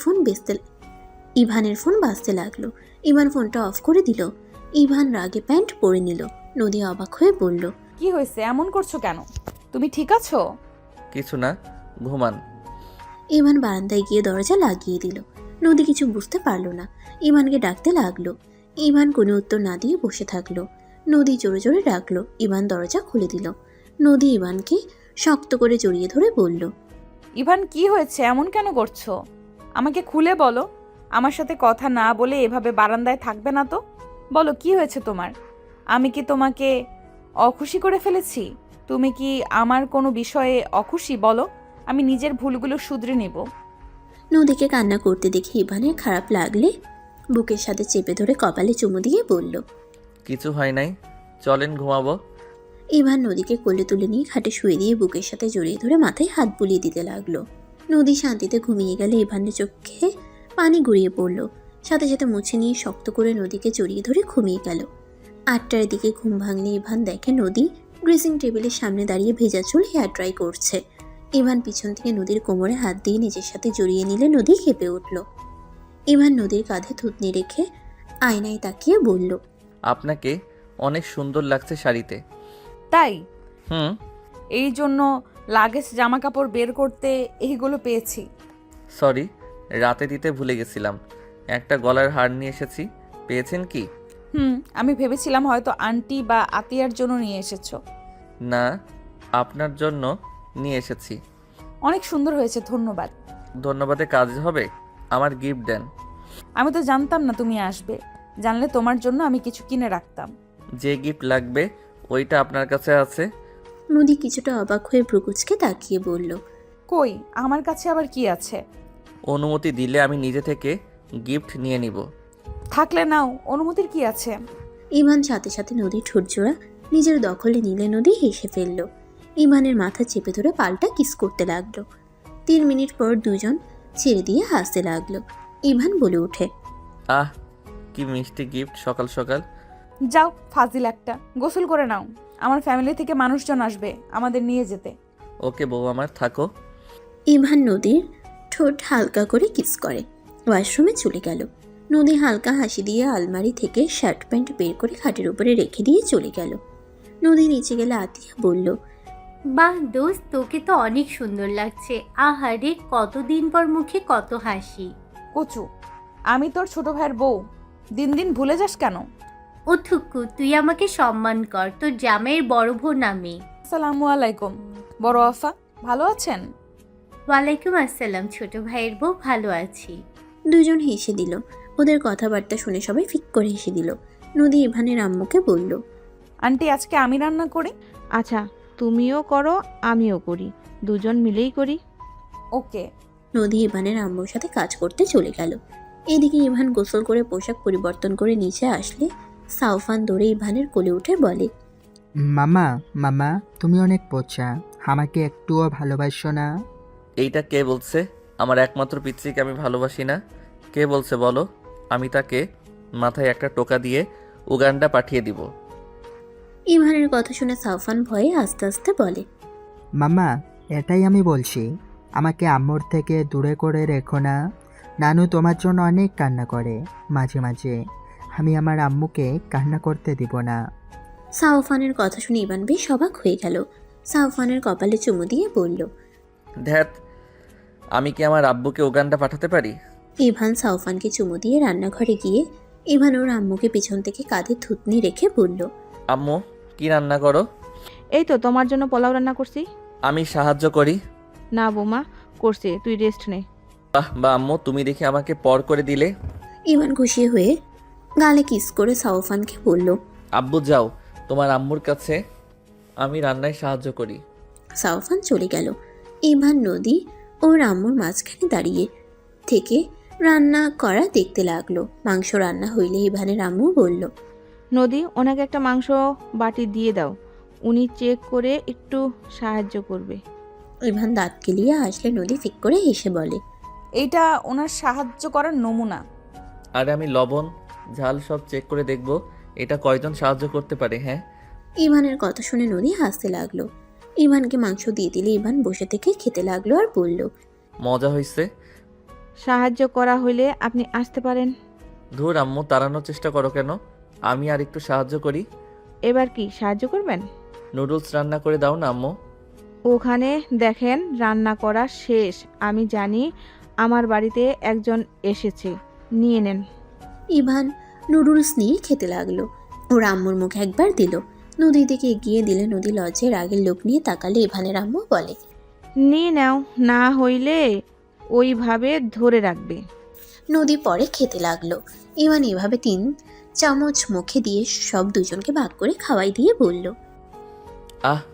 ফোন বাজতে লাগলো। ইভান ফোনটা অফ করে দিল। ইভান রাগে প্যান্ট পরে নিল। নদী অবাক হয়ে বলল, কি হয়েছে? এমন করছো কেন? তুমি ঠিক আছো? কিছু না, ঘুমান। ইভান বারান্দায় গিয়ে দরজা লাগিয়ে দিল। নদী কিছু বুঝতে পারল না। ইভানকে ডাকতে লাগলো। ইভান কোনো উত্তর না দিয়ে বসে থাকলো। নদী জোরে জোরে ডাকলো। ইভান দরজা খুলে দিল। নদী ইভানকে শক্ত করে জড়িয়ে ধরে বলল, ইভান কি হয়েছে? এমন কেন করছো? আমাকে খুলে বলো। আমার সাথে কথা না বলে এভাবে বারান্দায় থাকবে না তো। বলো কি হয়েছে তোমার? আমি কি তোমাকে অখুশি করে ফেলেছি? তুমি কি আমার কোনো বিষয়ে অখুশি? বলো, আমি নিজের ভুলগুলো শুধরে নেব। নদীকে কান্না করতে দেখে ইভানের খারাপ লাগলে বুকের সাথে চেপে ধরে কপালে চুমু দিয়ে বলল, কিছু হয় নাই, চলেন ঘুমাবো। ইভান নদীকে কোলে তুলে নিয়ে খাটে শুয়ে দিয়ে বুকের সাথে জড়িয়ে ধরে মাথায় হাত বুলিয়ে দিতে লাগলো। নদী শান্তিতে ঘুমিয়ে গেলে ইভানের চোখে পানি গড়িয়ে পড়ল। সাথে সাথে মুছে নিয়ে শক্ত করে নদীকে জড়িয়ে ধরে ঘুমিয়ে গেল। 8টার দিকে ঘুম ভাঙলে ইভান দেখে নদী ড্রেসিং টেবিলের সামনে দাঁড়িয়ে ভেজা চুল হেয়ার ড্রাই করছে। ইভান পিছন থেকে নদীর কোমরে হাত দিয়ে নিজের সাথে জড়িয়ে নিলে নদী কেঁপে উঠল। ইভান নদীর কাঁধে থুতনি রেখে আয়নায় তাকিয়ে বলল, আপনাকে অনেক সুন্দর লাগছে শাড়িতে। তাই? হুম। এই জন্য লাগেজ জামা কাপড় বের করতে এইগুলো পেয়েছি। সরি, রাতে দিতে ভুলে গেছিলাম। একটা গলার হার নিয়ে এসেছি, পেয়েছেন কি? আমি ভেবেছিলাম হয়তো আন্টি বা আতিয়ার জন্য নিয়ে এসেছো। না, আপনার জন্য নিয়ে এসেছি। অনেক সুন্দর হয়েছে, ধন্যবাদ। ধন্যবাদে কাজ হবে? আমার গিফট দেন। আমি তো জানতাম না তুমি আসবে। জানলে তোমার জন্য আমি কিছু কিনে রাখতাম। যে গিফট লাগবে ওইটা আপনার কাছে আছে। নদী কিছুটা অবাক হয়ে ভ্রুকুচকে তাকিয়ে বলল, কই, আমার কাছে আবার কি আছে? অনুমতি দিলে আমি নিজে থেকে গিফট নিয়ে নিব। থাকলে নাও, অনুমতির কি আছে? ইভান সাথে সাথে নদীর ঠোঁটজোড়া নিজের দখলে নিলে নদী হেসে ফেলল। ইভানের মাথা চেপে ধরে পাল্টা কিস করতে লাগলো। 3 মিনিট পর দুজন ছেড়ে দিয়ে হাসতে লাগলো। ইভান বলে ওঠে, আহ, কি মিষ্টি গিফট সকাল সকাল। যাও ফাজিল একটা, গোসল করে নাও। আমার ফ্যামিলি থেকে মানুষজন আসবে আমাদের নিয়ে যেতে। ওকে বউ আমার, থাকো। ইভান নদীর ঠোঁট হালকা করে কিস করে ওয়াশরুমে চলে গেল। নদী হালকা হাসি দিয়ে আলমারি থেকে শার্ট প্যান্ট বের করে খাটের উপরে রেখে দিয়ে চলে গেল। নদী নিচে গেলে আতিয়া বলল, বাহ দোস্ত, তোকে তো অনেক সুন্দর লাগছে। আহারে, কতদিন পর মুখে কত হাসি। কচু, আমি তোর ছোট ভাইয়ের বউ। দিন দিন ভুলে যাস কেন? ও থুকু, তুই আমাকে সম্মান কর, তোর জামাইয়ের বড় বোন আমি। আসসালামু আলাইকুম। বড় আফা, ভালো আছেন? ওয়ালাইকুম আসসালাম ছোট ভাইয়ের বউ, ভালো আছি। দুজন হেসে দিল। ওদের কথাবার্তা শুনে সবাই ফিক করে হেসে দিল। নদী ইভানের আম্মুকে বলল, আন্টি, আজকে আমি রান্না করি। আচ্ছা, তুমিও করো আমিও করি, দুজন মিলেই করি। ওকে। নদী ইভানের আম্মুর সাথে কাজ করতে চলে গেল। এদিকে ইভান গোসল করে পোশাক পরিবর্তন করে নিচে আসলে সাউফান দৌড়ে ইভানের কোলে উঠে বলে, মামা মামা, তুমি অনেক পচা, আমাকে একটুও ভালোবাসো না? এইটা কে বলছে? আমার একমাত্র পিচ্চিকে আমি ভালোবাসি না? কে বলছে বলো? আমি তাকে মাথায় একটা টোকা দিয়ে উগান্ডা পাঠিয়ে দিব। ইভানের কথা শুনে সাউফান ভয়ে আস্তে আস্তে বলে, মামা, এটাই আমি বলছি, আমাকে আম্মুর থেকে দূরে করে রেখো না। নানু তোমার জন্য অনেক কান্না করে মাঝে মাঝে, আমি আমার আম্মুকে কান্না করতে দিব না। সাউফানের কথা শুনে ইভান বেশ অবাক হয়ে গেল। সাউফানের কপালে চুমু দিয়ে বলল, ধ্যাত, আমি কি আমার আব্বুকে উগান্ডা পাঠাতে পারি? ইভান সাউফানকে চুমু দিয়ে রান্নাঘরে গিয়ে ইভান ওর আম্মুকে পিছন থেকে কাঁধে থুতনি রেখে বলল, আম্মু, কি রান্না করো? এই তো তোমার জন্য পোলাও রান্না করছি। আমি সাহায্য করি। না বৌমা, করছি, তুই রেস্ট নে। বাহ বা আম্মু, তুমি দেখি আমাকে পর করে দিলে। ইভান খুশি হয়ে গালে কিস করে সাউফানকে বলল, আব্বু যাও, তোমার আম্মুর কাছে আমি রান্নায় সাহায্য করি। সাউফান চলে গেল। ইভান নদী ওর আম্মুর মাঝখানে দাঁড়িয়ে থেকে রান্না করা দেখতে লাগলো। মাংস রান্না হইলে ইভানের আম্মু বলল, নদী, ওনাকে একটা মাংস বাটি দিয়ে দাও, উনি চেক করে একটু সাহায্য করবে। ইভান দাঁত কেলিয়ে আসলে নদী ফিক করে হেসে বলে, এইটা ওনার সাহায্য করার নমুনা। আরে আমি লবণ ঝাল সব চেক করে দেখব এটা কয়জন সাহায্য করতে পারে। হ্যাঁ, ইভানের কথা শুনে নদী হাসতে লাগলো। ইভানকে মাংস দিয়ে দিলে ইভান বসে থেকে খেতে লাগলো আর বলল, মজা হয়েছে। সাহায্য করা হইলে আপনি আসতে পারেন। ধুর আম্মু, তাড়ানোর চেষ্টা করো কেন? আমি আর একটু সাহায্য করি। এবার কি সাহায্য করবেন? নুডলস রান্না করে দাও না আম্মু। ওখানে দেখেন রান্না করা শেষ। আমি জানি আমার বাড়িতে একজন এসেছে, নিয়ে নেন। ইভান নুডলস নিয়ে খেতে লাগলো। ওর আম্মুর মুখে একবার দিল। নদীর দিকে এগিয়ে দিলে নদী লজ্জায় রাগের লোক নিয়ে তাকালে ইভানের আম্মু বলে, নিয়ে নাও, না হইলে ওইভাবে ধরে রাখবে। নদী পরে খেতে লাগলো। ইভান এভাবে 3 চামচ মুখে দিয়ে সব দুজনকে ভাগ করে খাওয়াই দিয়ে বলল,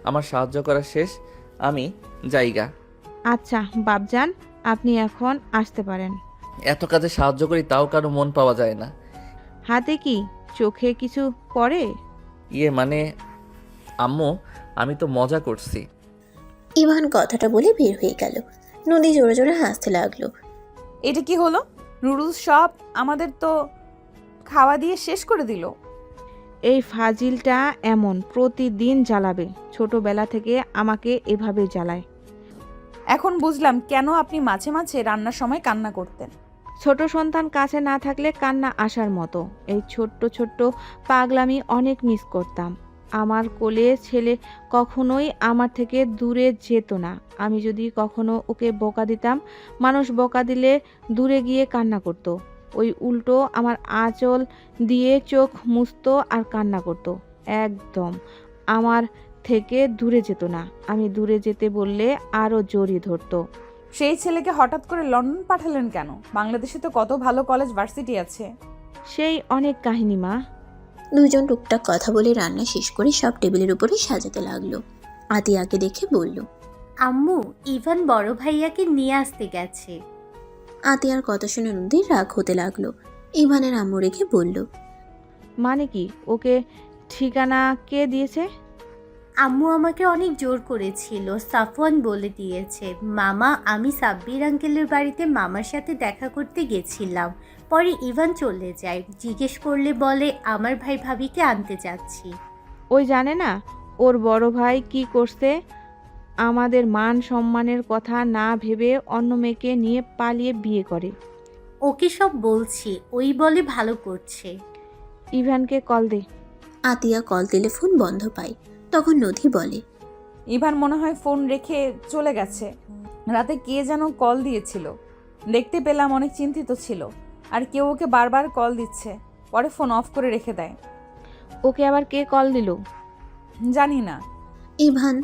আমার সাহায্য করা শেষ, আমি যাইগা। আচ্ছা বাপজান, আপনি এখন আসতে পারেন। এত কাজে সাহায্য করি তাও কারো মন পাওয়া যায় না। হাতে কি চোখে কিছু পড়ে? মানে আম্মু, আমি তো মজা করছি। ইভান কথাটা বলে বের হয়ে গেল। নদী জোরে জোরে হাসতে লাগলো। এটা কি হলো? নুডলস সব আমাদের তো খাওয়া দিয়ে শেষ করে দিল। এই ফাজিলটা এমন প্রতিদিন জ্বালাবে, ছোটবেলা থেকে আমাকে এভাবে জ্বালায়। এখন বুঝলাম কেন আপনি মাঝে মাঝে রান্নার সময় কান্না করতেন। ছোট সন্তান কাছে না থাকলে কান্না আসার মতো। এই ছোট্ট ছোট্ট পাগলামি অনেক মিস করতাম। আমার কোলে ছেলে কখনোই আমার থেকে দূরে যেত না। আমি যদি কখনো ওকে বকা দিতাম, মানুষ বকা দিলে দূরে গিয়ে কান্না করত। ওই উল্টো আমার আঁচল দিয়ে চোখ মুছতো আর কান্না করত। একদম আমার থেকে দূরে যেত না। আমি দূরে যেতে বললে আরও জড়িয়ে ধরতো। সেই ছেলেকে হঠাৎ করে লন্ডন পাঠালেন কেন? বাংলাদেশে তো কত ভালো কলেজ ভার্সিটি আছে। সেই অনেক কাহিনী মা। দুজন টুকটাক কথা বলে রান্না শেষ করে সব টেবিলের উপরে সাজাতে লাগলো। আতিয়াকে দেখে বলল, আম্মু, ইভান বড় ভাইয়াকে নিয়ে আসতে গেছে। আতিয়ার কথা শুনে নদীর রাগ হতে লাগলো। ইভানের আম্মু রেখে বলল, মানে কি? ওকে ঠিকানা কে দিয়েছে? আম্মু আমাকে অনেক জোর করেছিল, সাফওয়ান বলে দিয়েছে। মামা, আমি সাব্বির আঙ্কেলের বাড়িতে মামার সাথে দেখা করতে গেছিলাম। পরে ইভান চলে যায়, জিজ্ঞেস করলে বলে আমার ভাই ভাবিকে আনতে যাচ্ছি। ওই জানে না ওর বড় ভাই কি করছে? আমাদের মান সম্মানের কথা না ভেবে অন্য মেয়েকে নিয়ে পালিয়ে বিয়ে করে। ওকে সব বলছি, ওই বলে ভালো করছে। ইভানকে কল দে। আতিয়া কল দিলে ফোন বন্ধ পায়। তখন নদী বলে, ইভান মনে হয় ফোন রেখে চলে গেছে। রাতে কে যেন কল দিয়েছিল, দেখতে পেলাম অনেক চিন্তিত ছিল, আর কেউ ওকে বারবার কল দিচ্ছে, পরে ফোন অফ করে রেখে দেয়। ওকে আবার কে কল দিল? জানি না। ইভান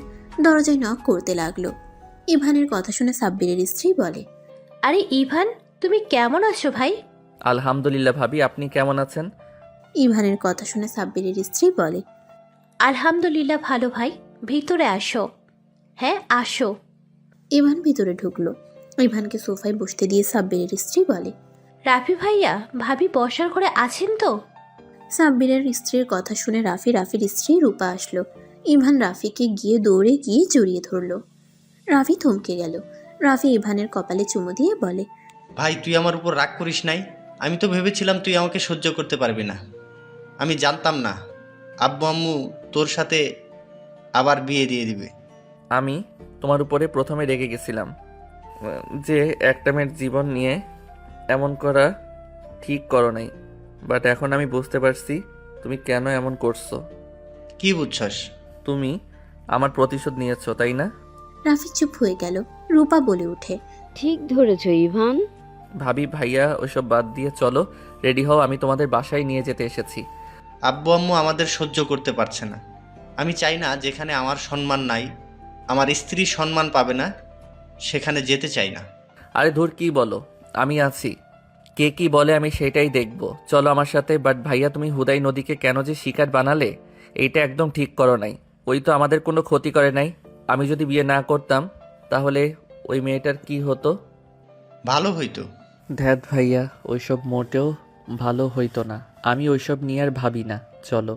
দরজায় নক করতে লাগলো। ইভানের কথা শুনে সাব্বিরের স্ত্রী বলে, আরে ইভান, তুমি কেমন আছো ভাই? আলহামদুলিল্লাহ ভাবি, আপনি কেমন আছেন? ইভানের কথা শুনে সাব্বিরের স্ত্রী বলে, আলহামদুলিল্লাহ ভালো ভাই, ভিতরে আসো। হ্যাঁ আসো। ইভান ভিতরে ঢুকলো। ইভানকে সোফায় বসতে দিয়ে সাব্বিরের স্ত্রী বলে, রাফি ভাইয়া, ভাবি বসার ঘরে আছেন তো? সাব্বিরের স্ত্রীর কথা শুনে রাফির স্ত্রী রূপা আসলো। ইভান রাফিকে দৌড়ে গিয়ে জড়িয়ে ধরলো। রাফি থমকে গেল। রাফি ইভানের কপালে চুমু দিয়ে বলে, ভাই, তুই আমার উপর রাগ করিস নাই। আমি তো ভেবেছিলাম তুই আমাকে সহ্য করতে পারবি না। আমি জানতাম না আব্বু আম্মু তোর সাথে আবার বিয়ে দিয়ে দিবে। আমি তোমার উপরে প্রথমে রেগে গেছিলাম যে একটা মেয়ের জীবন নিয়ে এমন করা ঠিক করো নাই, বাট এখন আমি বুঝতে পারছি তুমি কেন এমন করছো। কি বুঝছস? তুমি আমার প্রতিশোধ নিয়েছো, তাই না? রাফি চুপ হয়ে গেল। রূপা বলে ওঠে, ঠিক ধরেছ ইভান। ভাবি ভাইয়া ওইসব বাদ দিয়ে চলো, রেডি হও, আমি তোমাদের বাসায় নিয়ে যেতে এসেছি। আব্বু আম্মু আমাদের সহ্য করতে পারছে না। আমি চাই না যেখানে আমার সম্মান নাই, আমার স্ত্রী সম্মান পাবে না, সেখানে যেতে চাই না। আরে ধুর, কি বলো, আমি আছি, কে কি বলে আমি সেটাই দেখব। চলো আমার সাথে। বাট ভাইয়া, তুমি হুদাই নদীকে কেন যে শিকার বানালে, এইটা একদম ঠিক করো নাই। ওই তো আমাদের কোনো ক্ষতি করে নাই। আমি যদি বিয়ে না করতাম তাহলে ওই মেয়েটার কি হতো? ভালো হইতো। ধ্যাত ভাইয়া, ওইসব মোটেও ভালো হইতো না। আমি ওইসব নিয়ে আর ভাবি না। চলো,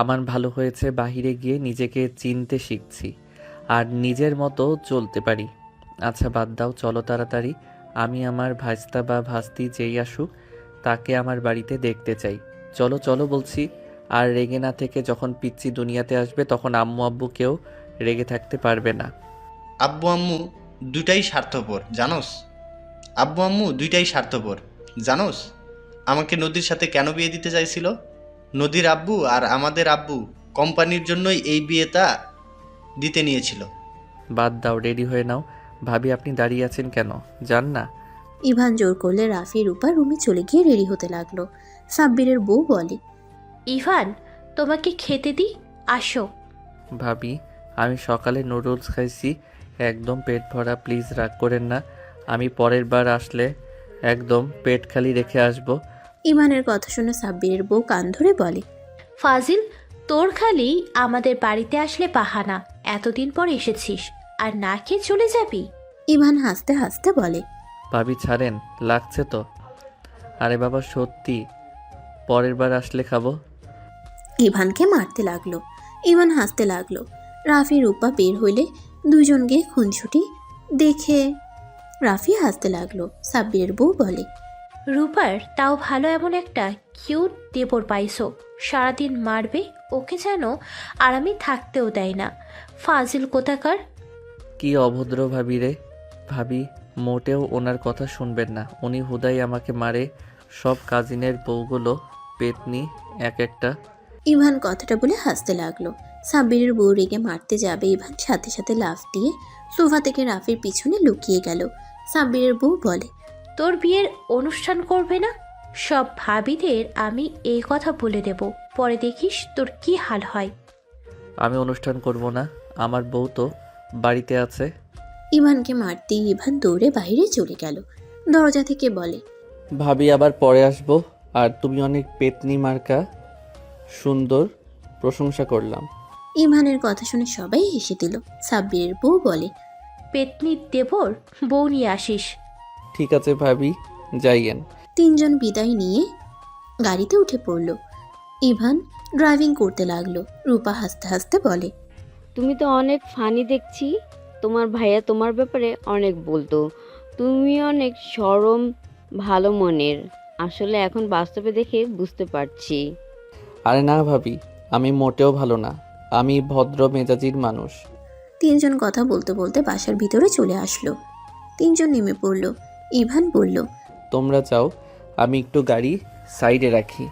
আমার ভালো হয়েছে বাহিরে গিয়ে নিজেকে চিনতে শিখছি আর নিজের মতো চলতে পারি। আচ্ছা বাদ দাও, চলো তাড়াতাড়ি। আমি আমার ভাস্তা বা ভাস্তি যেই আসুক তাকে আমার বাড়িতে দেখতে চাই। চলো চলো বলছি। আর রেগে না থেকে যখন পিচ্চি দুনিয়াতে আসবে তখন আম্মু আব্বু কেউ রেগে থাকতে পারবে না। আব্বু আম্মু দুটাই স্বার্থপর জানোস। আব্বু আম্মু দুইটাই স্বার্থপর জানোস। আমাকে নদীর সাথে কেন বিয়ে দিতে চাইছিল? নদীর আব্বু আর আমাদের আব্বু কোম্পানির জন্যই এই বিয়েটা দিতে নিয়েছিল। বাদ দাও, রেডি হয়ে নাও। ভাবি, আপনি দাঁড়িয়ে আছেন কেন? যান না। ইভান জোর করলে রাফি রূপা রুমে চলে গিয়ে রেডি হতে লাগলো। সাব্বিরের বউ বলে, ইভান, তোমাকে খেতে দিই, আসো। ভাবি, আমি সকালে নুডলস খাইছি, একদম পেট ভরা, প্লিজ রাগ করেন না। আমি পরের বার আসলে একদম পেট খালি রেখে আসব। ইভানের কথা শুনে সাব্বিরের বউ কান ধরে বলে, ফাজিল, তোর খালি আমাদের বাড়িতে আসলে বাহানা। এতদিন পর এসেছিস আর না খেয়ে চলে যাবি? ইভান হাসতে হাসতে বলে, ভাবি ছাড়েন, লাগছে তো। আরে বাবা সত্যি, পরের বার আসলে খাবো। ইভানকে মারতে লাগলো। ইভান হাসতে লাগলো। রাফি রূপা বের হইলে দুজনকে খুনছুটি দেখে রাফি হাসতে লাগলো। সাব্বিরের বউ বলে, রূপার তাও ভালো এমন একটা কিউট দেবর পাইছো, সারাদিন মারবে ওকে যেন আরামে থাকতেও দেয় না। ফাজিল কোথাকার। কি অভদ্র ভাবি রে। ভাবি, মোটেও ওনার কথা শুনবেন না, উনি হুদাই আমাকে মারে। সব কাজিনের বউগুলো পেতনি এক একটা। ইভান কথাটা বলে হাসতে লাগলো। সাব্বিরের বউ রেগে মারতে যাবে, ইভান সাথে সাথে লাফ দিয়ে সোফা থেকে রাফির পিছনে লুকিয়ে গেল। সাব্বিরের বউ বলে, তোর বিয়ের অনুষ্ঠান করবে না? সব ভাবিদের আমি এই কথা বলে দেব, পরে দেখিস তোর কি হাল হয়। আমি অনুষ্ঠান করব না, আমার বউ তো বাড়িতে আছে। ইভানকে মারতেই ইভান দৌড়ে বাইরে চলে গেল। দরজা থেকে বলে, ভাবি আবার পরে আসবো। আর তুমি অনেক পেতনি মার্কা, সুন্দর, প্রশংসা করলাম। ইভানের কথা শুনে সবাই হেসে দিল। সাব্বিরের বউ বলে, পেতনির দেবর বউ নিয়ে আসিস। ঠিক আছে ভাবি, যাইয়েন। তিনজন বিদায় নিয়ে গাড়িতে উঠে পড়ল। ইভান ড্রাইভিং করতে লাগলো। রূপা হাসতে হাসতে বলে, তুমি তো অনেক ফানি দেখছি। তোমার ভাইয়া তোমার ব্যাপারে অনেক বলতো, তুমি অনেক সরম, ভালো মনের। আসলে এখন বাস্তবে দেখে বুঝতে পারছি। আরে না ভাবি, আমি মোটেও ভালো না। আমি ভদ্র মেজাজির মানুষ। তিনজন কথা বলতে বলতে বাসার ভিতরে চলে আসলো। তিনজন নেমে পড়ল। ইভান বলল, তোমরা যাও, আমি একটু গাড়ি সাইডে রাখি।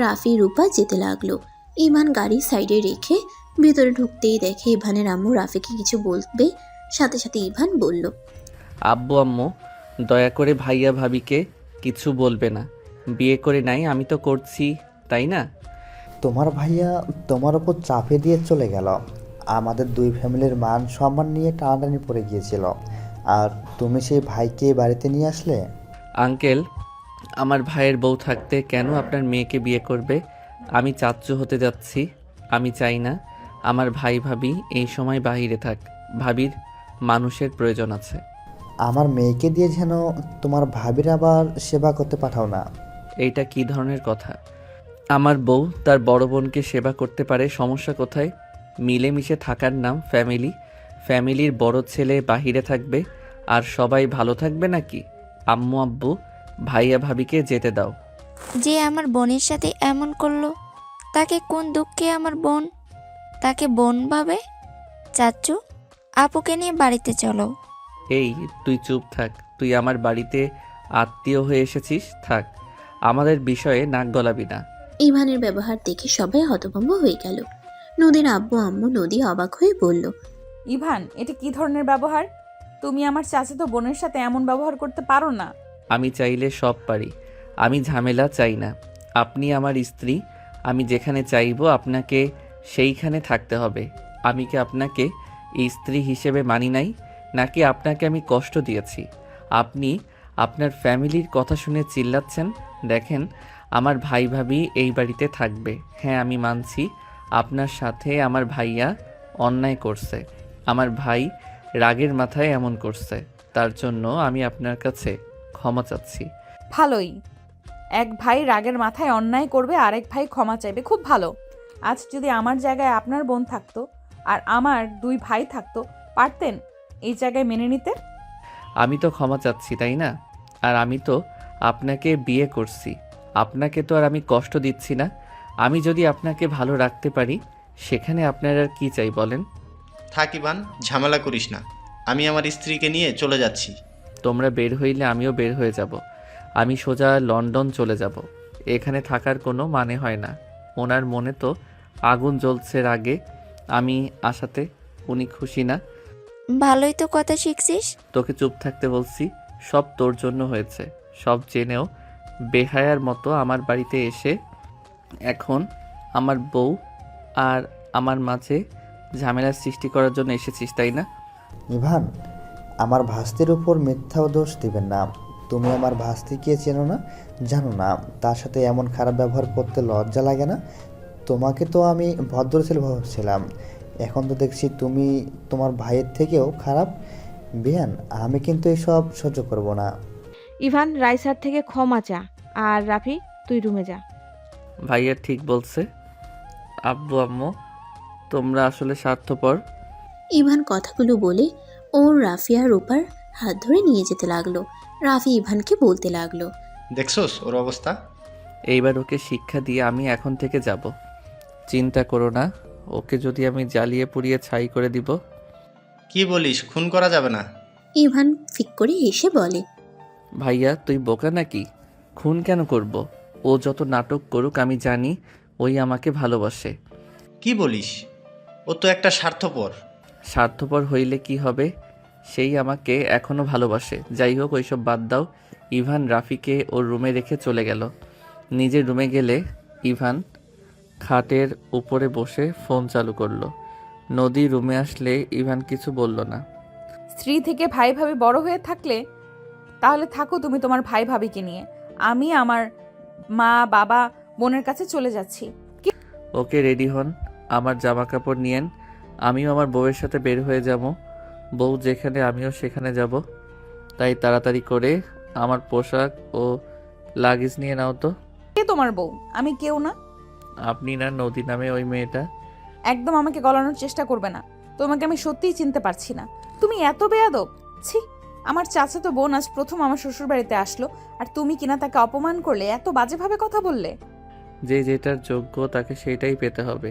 রাফি রূপা যেতে লাগলো। ইভান গাড়ি সাইডে রেখে ভিতরে ঢুকতেই দেখে ইভানের আম্মু রাফিকে কিছু বলবে। সাথে সাথে ইভান বলল, আব্বু আম্মু, দয়া করে ভাইয়া ভাবিকে কিছু বলবে না। বিয়ে করে নাই, আমি তো করছি, তাই না? তোমার ভাইয়া তোমার ওপর চাপে দিয়ে চলে গেল। আমাদের দুই ফ্যামিলির মান সম্মান নিয়ে টানাটানি পড়ে গিয়েছিল, আর তুমি সেই ভাইকে বাড়িতে নিয়ে আসলে। আঙ্কেল, আমার ভাইয়ের বউ থাকতে কেন আপনার মেয়েকে বিয়ে করবে? আমি চাচ্চু হতে যাচ্ছি। আমি চাই না আমার ভাই ভাবি এই সময় বাহিরে থাক। ভাবির মানুষের প্রয়োজন আছে। আমার মেয়েকে দিয়ে যেন তোমার ভাবির আবার সেবা করতে পাঠাও না। এইটা কি ধরনের কথা? আমার বউ তার বড় বোনকে সেবা করতে পারে, সমস্যা কোথায়? মিলেমিশে থাকার নাম ফ্যামিলি। ফ্যামিলির বড় ছেলে বাহিরে থাকবে আর সবাই ভালো থাকবে নাকি? আম্মু আব্বু, ভাইয়া ভাবিকে যেতে দাও। যে আমার বোনের সাথে এমন করলো, তাকে কোন দুঃখে আমার বোন তাকে বোন ভাবে? চাচ্চু, আপুকে নিয়ে বাড়িতে চলো। এই তুই চুপ থাক। তুই আমার বাড়িতে আত্মীয় হয়ে এসেছিস, থাক। আমাদের বিষয়ে নাক গলাবি না। ইভানের ব্যবহার দেখে সবাই হতভম্ব হয়ে গেল। নদীর আব্বু আম্মু নদী অবাক হয়ে বলল, ইভান, এটা কি ধরনের ব্যবহার? তুমি আমার চাচাতো বোনের সাথে এমন ব্যবহার করতে পারো না। আমি চাইলে সব পারি। আমি ঝামেলা চাই না। আপনি আমার স্ত্রী। আমি যেখানে চাইবো আপনাকে সেইখানে থাকতে হবে। আমি কি আপনাকে স্ত্রী হিসেবে মানি নাই? নাকি আপনাকে আমি কষ্ট দিয়েছি? আপনি আপনার ফ্যামিলির কথা শুনে চিল্লাচ্ছেন। দেখেন, আমার ভাই ভাবি এই বাড়িতে থাকবে। হ্যাঁ, আমি মানছি আপনার সাথে আমার ভাইয়া অন্যায় করছে। আমার ভাই রাগের মাথায় এমন করছে, তার জন্য আমি আপনার কাছে ক্ষমা চাচ্ছি। ভালোই, এক ভাই রাগের মাথায় অন্যায় করবে, আরেক ভাই ক্ষমা চাইবে, খুব ভালো। আজ যদি আমার জায়গায় আপনার বোন থাকতো আর আমার দুই ভাই থাকতো, পারতেন এই জায়গায় মেনে নিতে? আমি তো ক্ষমা চাচ্ছি, তাই না? আর আমি তো আপনাকে বিয়ে করছি। আপনাকে তো আর আমি কষ্ট দিচ্ছি না। আমি যদি আপনাকে ভালো রাখতে পারি, সেখানে আপনার আর কি চাই বলেন? থাক ইভান, ঝামেলা করিস না। আমি আমার স্ত্রীকে নিয়ে চলে যাচ্ছি। তোমরা বের হইলে আমিও বের হয়ে যাব। আমি সোজা লন্ডন চলে যাব। এখানে থাকার কোনো মানে হয় না। ওনার মনে তো আগুন জ্বলছে রাগে আমি আসাতে। উনি খুশি না। ভালোই তো কথা শিখছিস। তোকে চুপ থাকতে বলছি। সব তোর জন্য হয়েছে। সব জেনেও বেহায়ার মতো আমার বাড়িতে এসে এখন আমার বউ আর আমার মাঝে ঝামেলার সৃষ্টি করার জন্য এসেছিস, তাই না? ইভান, আমার ভাস্তির উপর মিথ্যাও দোষ দিবেন না। তুমি আমার ভাস্তিকে চেনো না, জানো না। তার সাথে এমন খারাপ ব্যবহার করতে লজ্জা লাগে না? তোমাকে তো আমি ভদ্র ছেলে ভাবছিলাম, এখন তো দেখছি তুমি তোমার ভাইয়ের থেকেও খারাপ। বিয়ান, আমি কিন্তু এসব সহ্য করব না। ইভান, রাইসার থেকে ক্ষমা চা। আর রাফি, তুই রুমে যা। ভাইয়া ঠিক বলছে। আব্বু আম্মু, তোমরা আসলে স্বার্থপর। ইভান কথাগুলো বলে ওর রাফি আর রূপার হাত ধরে নিয়ে যেতে লাগলো। রাফি ইভানকে বলতে লাগলো, দেখছোস ওর অবস্থা? এইবার ওকে শিক্ষা দিয়ে আমি এখন থেকে যাব। চিন্তা করো না, ওকে যদি আমি জ্বালিয়ে পুড়িয়ে ছাই করে দিব। কি বলিস? খুন করা যাবে না। ইভান ফিক করে হেসে বলে, ভাইয়া তুই বোকা নাকি? খুন কেন করব? ও যত নাটক করুক, আমি জানি ওই আমাকে ভালোবাসে। কি বলিস? ও তো একটা স্বার্থপর। স্বার্থপর হইলে কি হবে? সেই আমাকে এখনো ভালোবাসে। যাই হোক, ওইসব বাদ দাও। ইভান রাফিকে ওর রুমে রেখে চলে গেল। নিজের রুমে গেলে ইভান খাটের উপরে বসে ফোন চালু করলো। নদী রুমে আসলে ইভান কিছু বলল না। স্ত্রী থেকে ভাই ভাবি বড় হয়ে থাকলে তাহলে থাকো তুমি তোমার ভাই ভাবিকে নিয়ে। আমি আমার মা বাবা বোনের কাছে চলে যাচ্ছি। ওকে, রেডি হন, আমার জামা কাপড় নিয়েন। আমিও আমার বউয়ের সাথে বের হয়ে যাব। বউ যেখানে আমিও সেখানে যাব। তাই তাড়াতাড়ি করে আমার পোশাক ও লাগেজ নিয়ে নাও তো। কে তোমার বউ? আমি কেউ না। আপনি না, নদী নামে ওই মেয়েটা। একদম আমাকে গলানোর চেষ্টা করবে না। তোমাকে আমি সত্যিই চিনতে পারছি না। তুমি এত বেয়াদব! ছি! আমার চাচাতো বোন আজ প্রথম আমার শ্বশুর বাড়িতে আসলো, আর তুমি কিনা তাকে অপমান করলে, এত বাজেভাবে কথা বললে। যে যেটার যোগ্য তাকে সেইটাই পেতে হবে।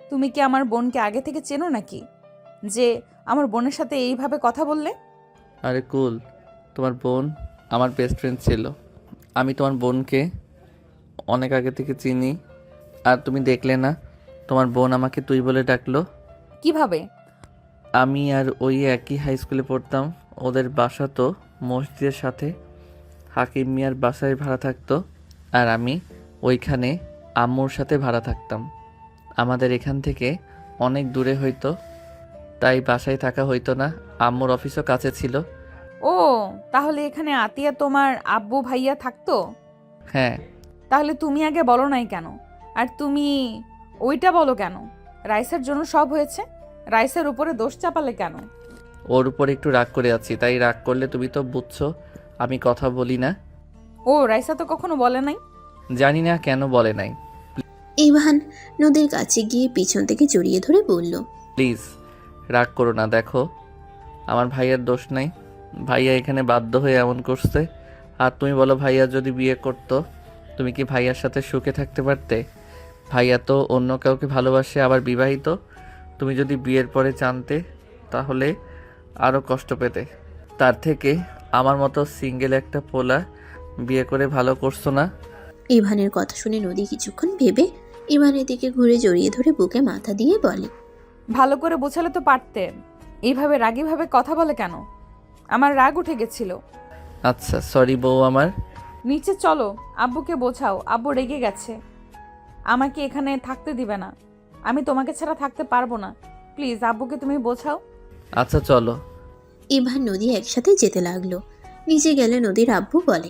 তুমি কি আমার বোনকে আগে থেকে চেনো নাকি, যে আমার বোনের সাথে এইভাবে কথা বললে? আরে কুল, তোমার বোন আমার বেস্ট ফ্রেন্ড ছিল। আমি তোমার বোনকে অনেক আগে থেকে চিনি। আর তুমি দেখলে না, তোমার বোন আমাকে তুই বলে ডাকলো। কিভাবে? আমি আর ওই একই হাই স্কুলে পড়তাম। ওদের বাসা তো মসজিদের সাথে। হাকিম মিয়ার বাসায় ভাড়া থাকতো, আর আমি ওইখানে আম্মুর সাথে ভাড়া থাকতাম। আমাদের এখান থেকে অনেক দূরে হইতো, তাই বাসায় থাকা হইতো না। আম্মুর অফিসও কাছে ছিল। ও, তাহলে এখানে আতিয়া তোমার আব্বু ভাইয়া থাকতো? হ্যাঁ। তাহলে তুমি আগে বলো নাই কেন? আর তুমি ওইটা বলো কেন? রাইসার জন্য সব হয়েছে, রাইসার উপরে দোষ চাপালে কেন? ওর উপর একটু রাগ করে আছি, তাই রাগ করলে তুমি তো বুঝছো আমি কথা বলি না। ও, রাইসা তো কখনো বলে নাই। জানি না কেন বলে নাই। ইভান নদীর কাছে গিয়ে পিছন থেকে জড়িয়ে ধরে বলল, প্লিজ রাগ করো না। দেখো, আমার ভাইয়ার দোষ নাই। ভাইয়া এখানে বাধ্য হয়ে এমন করছে। আর তুমি বলো, ভাইয়া যদি বিয়ে করতো, তুমি কি ভাইয়ার সাথে সুখে থাকতে পারতে? ভাইয়া তো অন্য কাউকে ভালোবাসে, আবার বিবাহিত। তুমি যদি বিয়ের পরে জানতে, তাহলে আরও কষ্ট পেতে। তার থেকে আমার মতো সিঙ্গেল একটা পোলা বিয়ে করে ভালো করছো না? ইভানের কথা শুনে নদী কিছুক্ষণ ভেবে ইভানের দিকে ঘুরে জড়িয়ে ধরে বুকে মাথা দিয়ে বলে, ভালো করে বোঝালে তো পারতে। এইভাবে রাগীভাবে কথা বলে কেন? আমার রাগ উঠে গেছিল। আচ্ছা, সরি বউ আমার। নিচে চলো, আব্বুকে বোঝাও। আব্বু রেগে গেছে, আমাকে এখানে থাকতে দিবে না। আমি তোমাকে ছাড়া থাকতে পারবো না। প্লিজ আব্বুকে তুমি বোঝাও। আচ্ছা চলো। ইভান নদী একসাথে যেতে লাগলো। নিচে গেলে নদীর আব্বু বলে,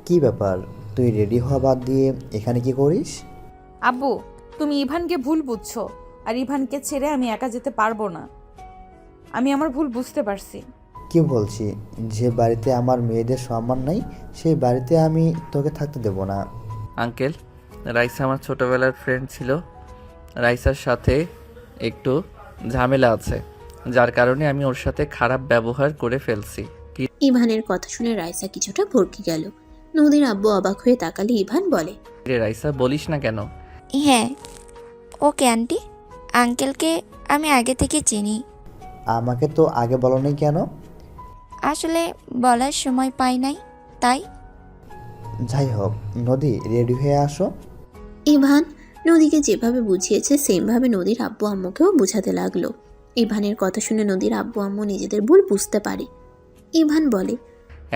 কি ব্যাপার, তুই রেডি হওয়া বাদ দিয়ে এখানে কি করিস? আব্বু, তুমি ইভানকে ভুল বুঝছো, আর ইভানকে ছেড়ে আমি একা যেতে পারবো না। আমি আমার ভুল বুঝতে পারছি। কি বলছি? যে বাড়িতে আমার মেয়েদের সম্মান নাই, সেই বাড়িতে আমি তোকে থাকতে দেব না। আঙ্কেল, রাইসা আমার ছোটবেলার ফ্রেন্ড ছিল। রাইসার সাথে একটু ঝামেলা আছে, যার কারণে আমি ওর সাথে খারাপ ব্যবহার করে ফেলছি। ইভানের কথা শুনে রাইসা কিছুটা ভরকে গেল। নদীর আব্বু অবাক হয়ে তাকালে ইভান বলে, রে রাইসা, বলিস না কেন? হ্যাঁ, ওকে আন্টি, আঙ্কেলকে আমি আগে থেকে চিনি। আমাকে তো আগে বলোনি কেন? আসলে বলার সময় পাই নাই, তাই। যাই হোক, নদী রেডি হয়ে আসো। ইভান নদীকে যেভাবে বুঝিয়েছে সেমভাবে নদীর আব্বু আম্মুকেও বুঝাতে লাগলো। ইভানের কথা শুনে নদীর আব্বু আম্মু নিজেদের ভুল বুঝতে পারে। ইভান বলে,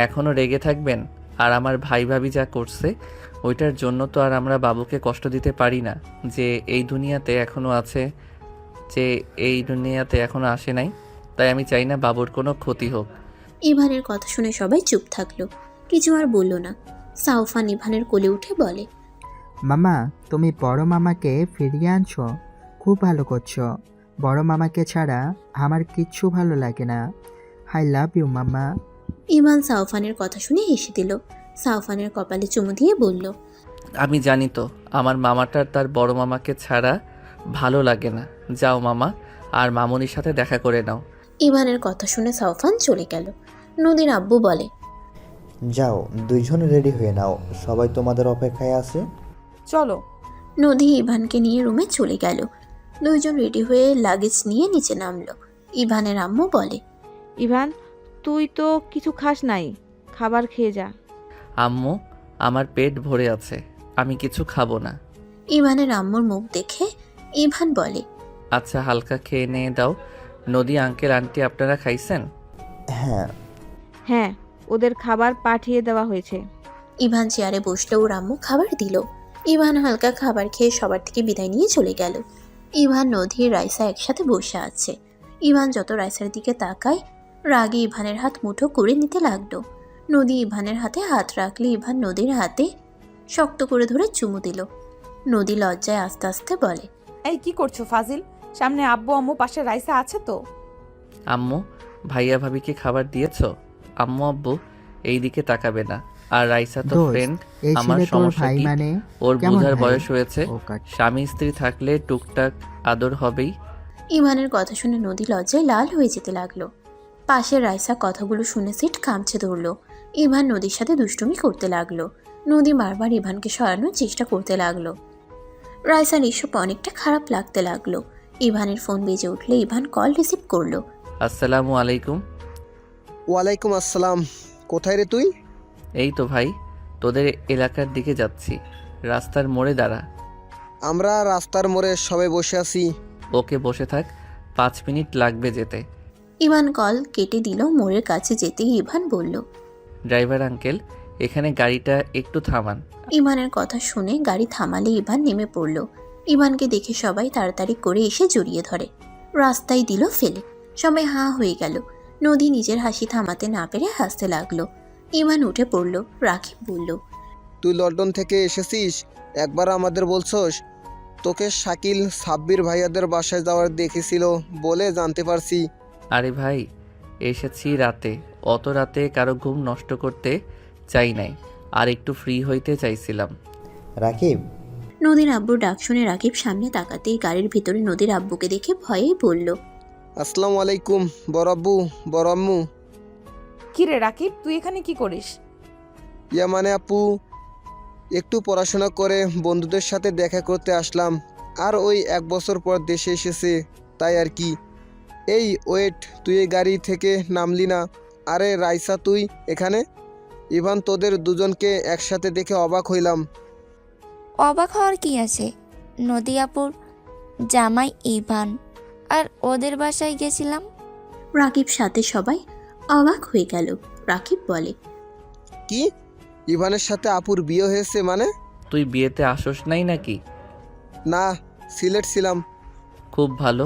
এখনও রেগে থাকবেন? আর আমার ভাই ভাবি যা করছে, ওইটার জন্য তো আর আমরা বাবুকে কষ্ট দিতে পারি না। যে এই দুনিয়াতে এখনও আছে, যে এই দুনিয়াতে এখনও আসে নাই। তাই আমি চাই না বাবুর কোনো ক্ষতি হোক। ইভানের কথা শুনে সবাই চুপ থাকলো, কিছু আর বলল না। সাউফান ইভানের কোলে উঠে বলে, মামা, তুমি বড় মামাকে ফিরিয়ে আনছো, খুব ভালো করছো। বড় মামাকে ছাড়া আমার কিচ্ছু ভালো লাগে না। আই লাভ ইউ মামা। ইভান সাউফানের কথা শুনে হেসে দিল। সাউফানের কপালে চুমু দিয়ে বলল, আমি জানি তো, আমার মামাটার তার বড় মামাকে ছাড়া ভালো লাগে না। যাও মামা, আর মামুনির সাথে দেখা করে নাও। ইভানের কথা শুনে সাউফান চলে গেল। নদীর আব্বু বলে, যাও, দুইজন রেডি হয়ে নাও, সবাই তোমাদের অপেক্ষায় আছে। চলো। নদী ইভানকে নিয়ে রুমে চলে গেল। দুইজন রেডি হয়ে লাগেজ নিয়ে নিচে নামলো। ইভানের আম্মু বলে, ইভান, তুই তো কিছু খাস নাই, খাবার খেয়ে যা। আম্মু, আমার পেট ভরে আছে, আমি কিছু খাবো না। ইভানের আম্মুর মুখ দেখে ইভান বলে, আচ্ছা, হালকা খেয়ে নিয়ে দাও। নদী আঙ্কেল আন্টি আপনারা খাইছেন? হ্যাঁ। হ্যাঁ, ওদের খাবার পাঠিয়ে দেওয়া হয়েছে। ইভান চেয়ারে বসলো, ওর আম্মু খাবার দিল। ইভান হালকা খাবার খেয়ে সবার থেকে বিদায় নিয়ে চলে গেল। ইভান, নদী, রাইসা একসাথে বসে আছে। ইভান যত রাইসার দিকে তাকায় রাগে ইভানের হাত মুঠো করে নিতে লাগলো। নদী ইভানের হাতে হাত রাখলে ইভান নদীর হাতে শক্ত করে ধরে চুমু দিল। নদী লজ্জায় আস্তে আস্তে বলে, এই কি করছো ফাজিল? সামনে আব্বু আম্মু, পাশে রাইসা আছে তো? আম্মু, ভাইয়া ভাবিকে খাবার দিয়েছো? আম্মু আব্বু এইদিকে তাকাবে না। আর রাইসা তো দোস্ত, ফ্রেন্ড, এই আমার ছেলে তোর সমস্যা ভাই কি? মানে? ওর কেমন বোঝার ভাই? বয়স হয়েছে। ও কাট। স্বামী স্ত্রী থাকলে টুকটাক আদর হবেই। ইভানের কথা শুনে নদী লজ্জায় লাল হয়ে যেতে লাগলো। পাশের রাইসা কথাগুলো শুনে সিট কামছে ধরলো। ইভান নদীর সাথে দুষ্টুমি করতে লাগলো। নদী বারবার ইভানকে সরানোর চেষ্টা করতে লাগলো। রাইসার এসব অনেকটা খারাপ লাগতে লাগলো। ইভানের ফোন বেজে উঠলে ইভান কল রিসিভ করলো। আসসালামু আলাইকুম। ওয়ালাইকুম আসসালাম। কোথায় রে তুই? এই তো ভাই, তোদের এলাকার দিকে যাচ্ছি। রাস্তার মোড়ে দাঁড়া। আমরা রাস্তার মোড়ে সবাই বসে আছি। ওকে, বসে থাক, 5 মিনিট লাগবে যেতে। ইভান কল কেটে দিল। মোড়ের কাছে যেতেই ইভান বলল, ড্রাইভার আঙ্কেল, এখানে গাড়িটা একটু থামান। ইভানের কথা শুনে গাড়ি থামালে ইভান নেমে পড়ল। ইভানকে দেখে সবাই তাড়াতাড়ি করে এসে জড়িয়ে ধরে। রাস্তায় দিল ফেলে। সবাই হাঁ হয়ে গেল। নদী নিজের হাসি থামাতে না পেরে হাসতে লাগলো। ইভান উঠে পড়ল। রাকিব বলল, তুই লন্ডন থেকে এসেছিস, একবার আমাদের বলছস? তোকে শাকিল সাব্বির ভাইয়াদের বাসায় যাওয়ার দেখেছিল বলে জানতে পারছি। আরে ভাই, এসেছি রাতে। অত রাতে কারো ঘুম নষ্ট করতে চাই নাই, আর একটু ফ্রি হইতে চাইছিলাম। রাকিব, নদীর আব্বুর ডাক শুনে রাকিব সামনে তাকাতেই গাড়ির ভিতরে নদীর আব্বুকে দেখে ভয়েই বলল, আসসালামু আলাইকুম বড় আব্বু, বড় আম্মু। কি রে রাকিব, তুই এখানে কি করিস? ইয়া মানে আপু, একটু পড়াশোনা করে বন্ধুদের সাথে দেখা করতে আসলাম। আর ওই 1 বছর পর দেশে এসেছে, তাই আর কি। এই ওয়েট, তুই এই গাড়ি থেকে নামলি না? আরে রাইসা, তুই এখানে? ইভান, তোদের দুজনকে একসাথে দেখে অবাক হইলাম। অবাক হওয়ার কি আছে? নদী আপুর জামাই ইভান, আর ওদের বাসায় গেছিলাম। রাকিব সাথে সবাই অবাক হয়ে গেল। রাকিব বলে, কি? ইভানের সাথে আপুর বিয়ে হয়েছে মানে? তুই বিয়েতে আসোস নাই নাকি? না, সিলেট ছিলাম। খুব ভালো।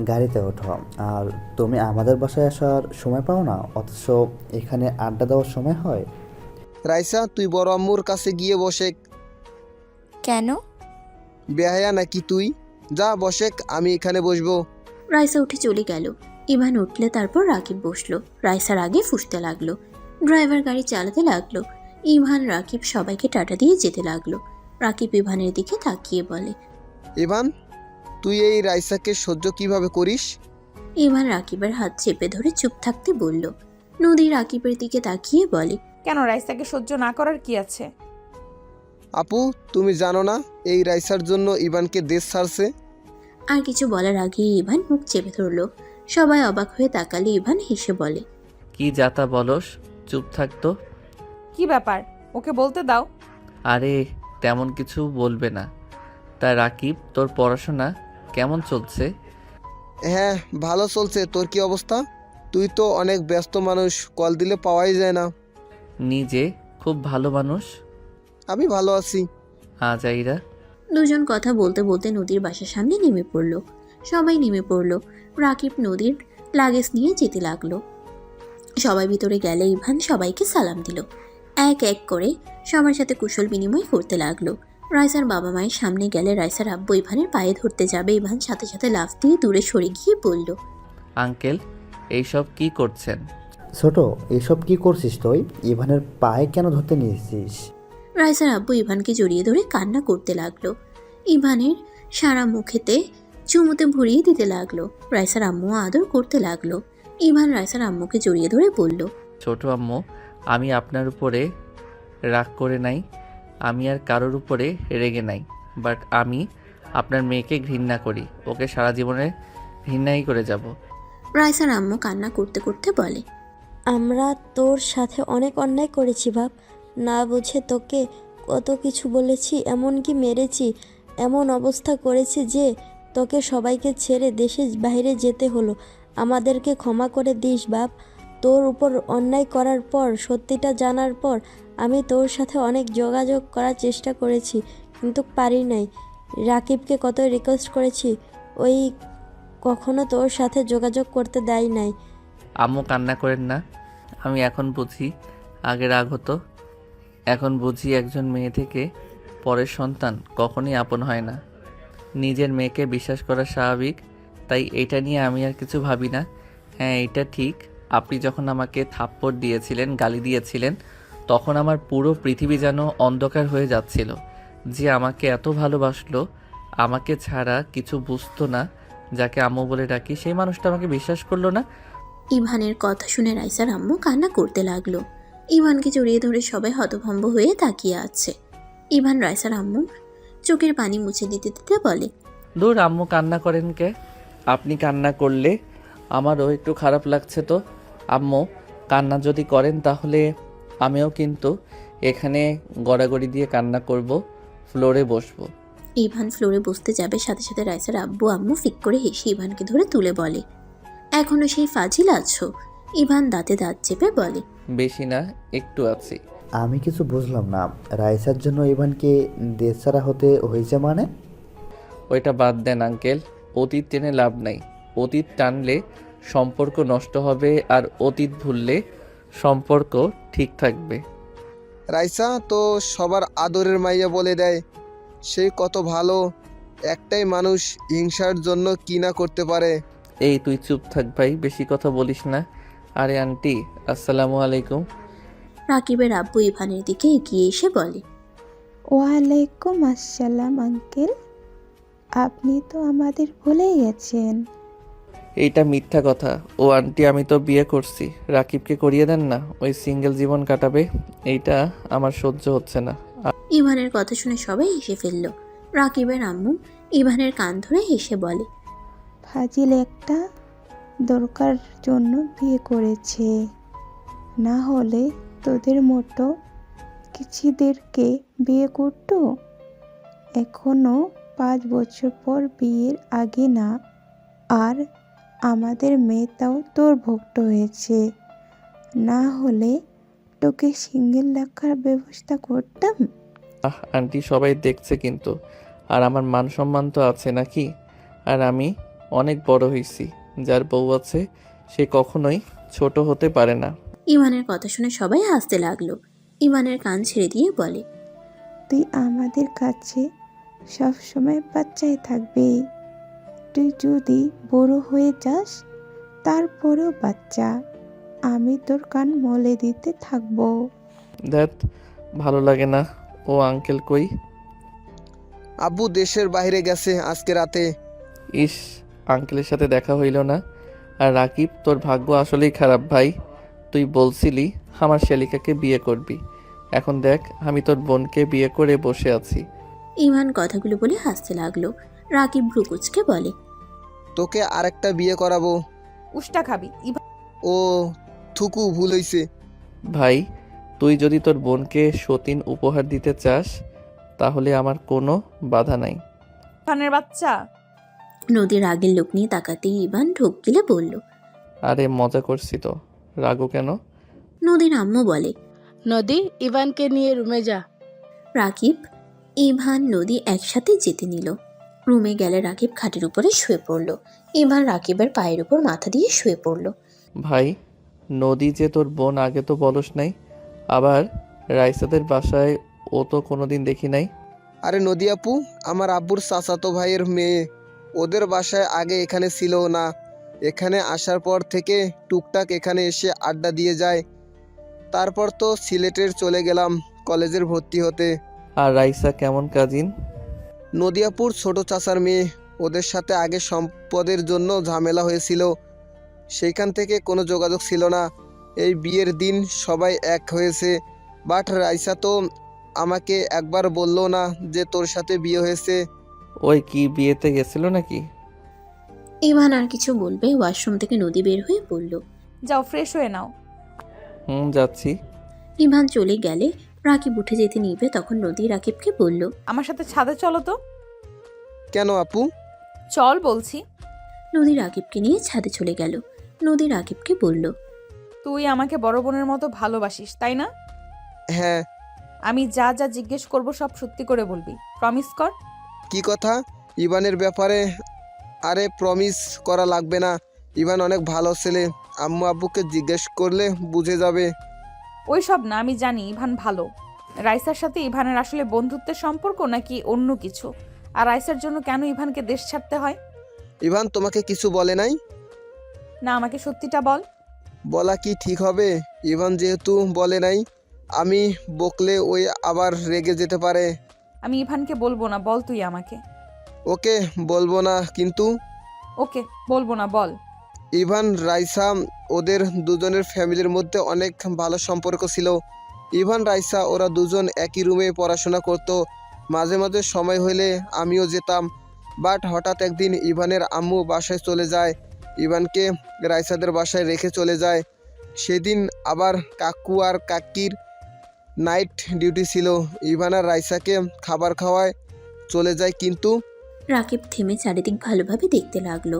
গাড়িতে ওঠো। আর তুমি আমাদের বাসায় আসার সময় পাও না, অথচ এখানে আড্ডা দেওয়ার সময় হয়। রাইসা, তুই বড় আম্মুর কাছে গিয়ে বসে। কেন? বেহায়া নাকি তুই? যা বসেক, আমি এখানে বসবো। রাইসা উঠে চলে গেল। ইভান উঠলে তারপর রাকিব বসলো। রাইসার আগে ফুঁসতে লাগলো। ড্রাইভার গাড়ি চালাতে লাগলো। ইভান রাকিব সবাইকে টাটা দিয়ে যেতে লাগলো। রাকিব ইভানের দিকে তাকিয়ে বলে, ইভান, তুই এই রাইসাকে সহ্য কিভাবে করিস? ইভান রাকিবের হাত চেপে ধরে চুপ থাকতে বলল। নদী রাকিবের দিকে তাকিয়ে বলে, কেন, রাইসাকে সহ্য না করার কি আছে? আপু, তুমি জানো না এই রাইসার জন্য ইভানকে দেশ ছাড়ছে? আর কিছু বলার আগে ইভান মুখ চেপে ধরল। সবাই অবাক হয়ে তাকালে ইভান হেসে বলে, কি যাতা বলস, চুপ থাকতো। কি ব্যাপার, ওকে বলতে দাও। আরে তেমন কিছু বলবে না। তা রাকিব, তোর পড়াশোনা কেমন চলছে? হ্যাঁ, ভালো চলছে। তোর কি অবস্থা? তুই তো অনেক ব্যস্ত মানুষ, কল দিলে পাওয়াই যায় না। নিজে খুব ভালো মানুষ। আমি ভালো আছি। আজাইরা। দুজন কথা বলতে বলতে নদীর বাসার সামনে নেমে পড়ল। সবাই নেমে পড়ল। রাকিব নদীর লাগেজ নিয়ে যেতে লাগলো। সবাই ভিতরে গেলে ইভান সবাইকে সালাম দিল। এক এক করে সবার সাথে কুশল বিনিময় করতে লাগলো। রাইসার বাবা মায়ের সামনে গেলে রাইসার আব্বু ইভানের পায়ে ধরতে যাবে, ইভান সাথে সাথে লাফ দিয়ে দূরে সরে গিয়ে বলল, আঙ্কেল, এইসব কি করছেন? ছোট, এসব কি করছিস তুই? ইভানের পায়ে কেন ধরতে নিয়েছিস? রাইসার আব্বু ইভানকে জড়িয়ে ধরে কান্না করতে লাগলো। ইভানের সারা মুখেতে চুমুতে ভরিয়ে দিতে লাগলো। রাইসার আম্মু আদর করতে লাগলো। ইভান রাইসার আম্মুকে জড়িয়ে ধরে বলল, ছোট আম্মু, আমি আপনার উপরে রাগ করে নাই, আমি আর কারোর উপরে রেগে নাই, বাট আমি আপনার মেয়েকে ঘৃণা করি। ওকে সারা জীবনে ঘৃণাই করে যাব। রাইসার আম্মু কান্না করতে করতে বলে, আমরা তোর সাথে অনেক অন্যায় করেছি বাপ, না বুঝে তোকে কত কিছু বলেছি, এমনকি মেরেছি, এমন অবস্থা করেছি যে তোকে সবাইকে ছেড়ে দেশের বাইরে যেতে হলো। আমাদেরকে ক্ষমা করে দিস বাপ। তোর উপর অন্যায় করার পর, সত্যিটা জানার পর আমি তোর সাথে অনেক যোগাযোগ করার চেষ্টা করেছি, কিন্তু পারি নাই। রাকিবকে কত রিকোয়েস্ট করেছি, ওই কখনো তোর সাথে যোগাযোগ করতে দেয় নাই। আম্মু কান্না করেন না। আমি এখন বুঝি, আগে রাগ হতো, এখন বুঝি একজন মেয়ে থেকে পরের সন্তান কখনই আপন হয় না। নিজের মেয়েকে বিশ্বাস করা স্বাভাবিক, তাই এটা নিয়ে আমি আর কিছু ভাবি না। হ্যাঁ, এটা ঠিক, আপনি যখন আমাকে থাপ্পড় দিয়েছিলেন, গালি দিয়েছিলেন, তখন আমার পুরো পৃথিবী যেন অন্ধকার হয়ে যাচ্ছিল। যে আমাকে এত ভালোবাসলো, আমাকে ছাড়া কিছু বুঝতো না, যাকে আম্মু বলে ডাকি, সেই মানুষটা আমাকে বিশ্বাস করলো না। ইভানের কথা শুনে রাইসার আম্মু কান্না করতে লাগলো। ইভানকে জড়িয়ে ধরে সবাই হতভম্ব হয়ে তাকিয়ে আছে। ইভান রাইসার আম্মু চোখের পানি মুছে দিতে দিতে বলে, দূর, আম্মু কান্না করেন কে? আপনি কান্না করলে আমারও একটু খারাপ লাগছে তো। আম্মু কান্না যদি করেন তাহলে আমিও কিন্তু এখানে গড়াগড়ি দিয়ে কান্না করব, ফ্লোরে বসবো। ইভান ফ্লোরে বসতে যাবে, সাথে সাথে রাইসার আব্বু আম্মু ফিক করে হেসে ইভানকে ধরে তুলে বলে, এখনো সেই ফাজিল আছো? ইভান দাঁতে দাঁত চেপে বলে, বেশি না, একটু আছি। আমি কিছু বুঝলাম না, রাইসার জন্য ইভানকে দেশছাড়া হতে হয়েছে মানে? ওইটা বাদ দেন আঙ্কেল, অতীত টেনে লাভ নাই। অতীত টানলে সম্পর্ক নষ্ট হবে, আর অতীত ভুললে সম্পর্ক ঠিক থাকবে। রাইসা তো সবার আদরের মাইয়া বলে দেয়, সে কত ভালো, একটাই মানুষ হিংসার জন্য কি না করতে পারে। এই তুই চুপ থাক ভাই, বেশি কথা বলিস না। আরে আন্টি, আসসালামু আলাইকুম। রাকিবের আব্বু ইভানের দিকে এগিয়ে এসে বলে, ওয়ালাইকুম আসসালাম আঙ্কেল, আপনি তো আমাদের ভুলেই গেছেন। এইটা মিথ্যা কথা। ও আন্টি, আমি তো বিয়ে করছি, রাকিবকে করিয়ে দেন না, ওই সিঙ্গেল জীবন কাটাবে। এইটা আমার সহ্য হচ্ছে না। ইভানের কথা শুনে সবাই হেসে ফেলল। রাকিবের আম্মু ইভানের কান ধরে হেসে বলে, ফাজিল একটা, দরকার জন্য বিয়ে করেছে, না হলে তোদের মতো কিছুদেরকে বিয়ে করতো। এখনো 5 বছর পর বিয়ের আগে না, আর আমাদের মেয়েটাও তোর ভক্ত হয়েছে, না হলে তোকে সিঙ্গেল রাখার ব্যবস্থা করতাম। আন্টি, সবাই দেখছে কিন্তু, আর আমার মান সম্মান তো আছে নাকি? আর আমি অনেক বড় হয়েছি, যার বউ আছে সে কখনোই ছোট হতে পারে না। ইভানের কথা শুনে সবাই হাসতে লাগলো। ইভানের কান ছেড়ে দিয়ে বলে, তুই আমাদের কাছে সব সময় বাচ্চাই থাকবি। তুই যদি বড় হয়ে যাস তারপরেও বাচ্চা, আমি তোর কান মলে দিতে থাকবো। দ্যাট ভালো লাগে না। ও আঙ্কেল কই? আব্বু দেশের বাইরে গেছে আজকে রাতে। ইস, আঙ্কেলের সাথে দেখা হইল না। আর রাকিব, তোর ভাগ্য আসলেই খারাপ ভাই। তুই বলছিলি আমার শালিকাকে বিয়ে করবি, এখন দেখ আমি তোর বোনকে বিয়ে করে বসে আছি। ইভান কথাগুলো বলে হাসতে লাগলো। রাকিব ভ্রুকুচকে বলে, তোকে আরেকটা বিয়ে করাবো। উষ্টা খাবি? ও থুকু, ভুল হইছে। ভাই, তুই যদি তোর বোনকে সতীন উপহার দিতে চাস তাহলে আমার কোনো বাধা নাই। ইভানের বাচ্চা। নদীর আগের লোক নিয়ে তাকাতেই ইভান ঢোক গিলে বলল, আরে মজা করছি তো, রাগো কেন? নদীর আম্মু বলে, নদী, ইভানকে নিয়ে রুমে যা। রাকিব, ইভান, নদী একসাথে যেতে নিল। রুমে গেলে রাকিব খাটের উপরে শুয়ে পড়ল। ইভান রাকিবের পায়ের উপর মাথা দিয়ে শুয়ে পড়ল। ভাই, নদী যে তোর বোন, আগে তো বলস নাই। আবার রাইসাদের বাসায় ও তো কোনোদিন দেখি নাই। আরে নদী আপু আমার আব্বুর চাচাতো ভাইয়ের মেয়ে, ওদের বাসায় আগে এখানে ছিল না, এখানে আসার পর থেকে টুকটাক এখানে এসে আড্ডা দিয়ে যায়। তারপর তো সিলেটের চলে গেলাম কলেজের ভর্তি হতে। আর রাইসা কেমন কাজিন? নদিয়াপুর ছোট চাচার মেয়ে, ওদের সাথে আগে সম্পদের জন্য ঝামেলা হয়েছিল, সেইখান থেকে কোনো যোগাযোগ ছিল না। এই বিয়ের দিন সবাই এক হয়েছে, বাট রাইসা তো আমাকে একবার বললো না যে তোর সাথে বিয়ে হয়েছে। ওই কি বিয়েতে গেছিল নাকি? ইভান আর কিছু বলবে, ওয়াশরুম থেকে নদী বের হয়ে পড়ল। যাও ফ্রেশ হয়ে নাও। যাচ্ছি। ইভান চলে গেলে রাকিব উঠে যেতে নিবে, তখন নদী রাকিবকে বলল, আমার সাথে ছাদে চলো তো। কেন আপু? চল বলছি। নদী রাকিবকে নিয়ে ছাদে চলে গেল। নদী রাকিবকে বলল, তুই আমাকে বড় বোনের মতো ভালোবাসিস, তাই না? হ্যাঁ। আমি যা যা জিজ্ঞেস করব সব সত্যি করে বলবি, প্রমিস কর। কি কথা? ইভানের ব্যাপারে? আরে প্রমিস করা লাগবে না, ইভান অনেক ভালো ছেলে, আম্মু আব্বুকে জিজ্ঞেস করলে বুঝে যাবে। ওই সব না, আমি জানি ইভান ভালো। রাইসার সাথে ইভানের আসলে বন্ধুত্বের সম্পর্ক নাকি অন্য কিছু? আর রাইসার জন্য কেন ইভানকে দেশ ছাড়তে হয়? ইভান তোমাকে কিছু বলে নাই? না, আমাকে সত্যিটা বল। বলা কি ঠিক হবে? ইভান যেহেতু বলে নাই, আমি বকলে ওই আবার রেগে যেতে পারে। আমি ইভানকে বলবো না, বল তুই আমাকে। ওকে বলবো না কিন্তু। ওকে বলবো না, বল। ইভান রাইসা ওদের দুজনের ফ্যামিলির মধ্যে অনেক ভালো সম্পর্ক ছিল। ইভান রাইসা ওরা দুজন একই রুমে পড়াশোনা করত। মাঝে মাঝে সময় হলে আমিও যেতাম। বাট হঠাৎ একদিন ইভানের আম্মু বাসায় চলে যায়, ইভানকে রাইসাদের বাসায় রেখে চলে যায়। সেদিন আবার কাকু আর কাকির নাইট ডিউটি ছিল। ইভান আর রাইসাকে খাবার খাওয়ায় চলে যায় কিন্তু। রাকিব থেমে চারিদিক ভালোভাবে দেখতে লাগলো।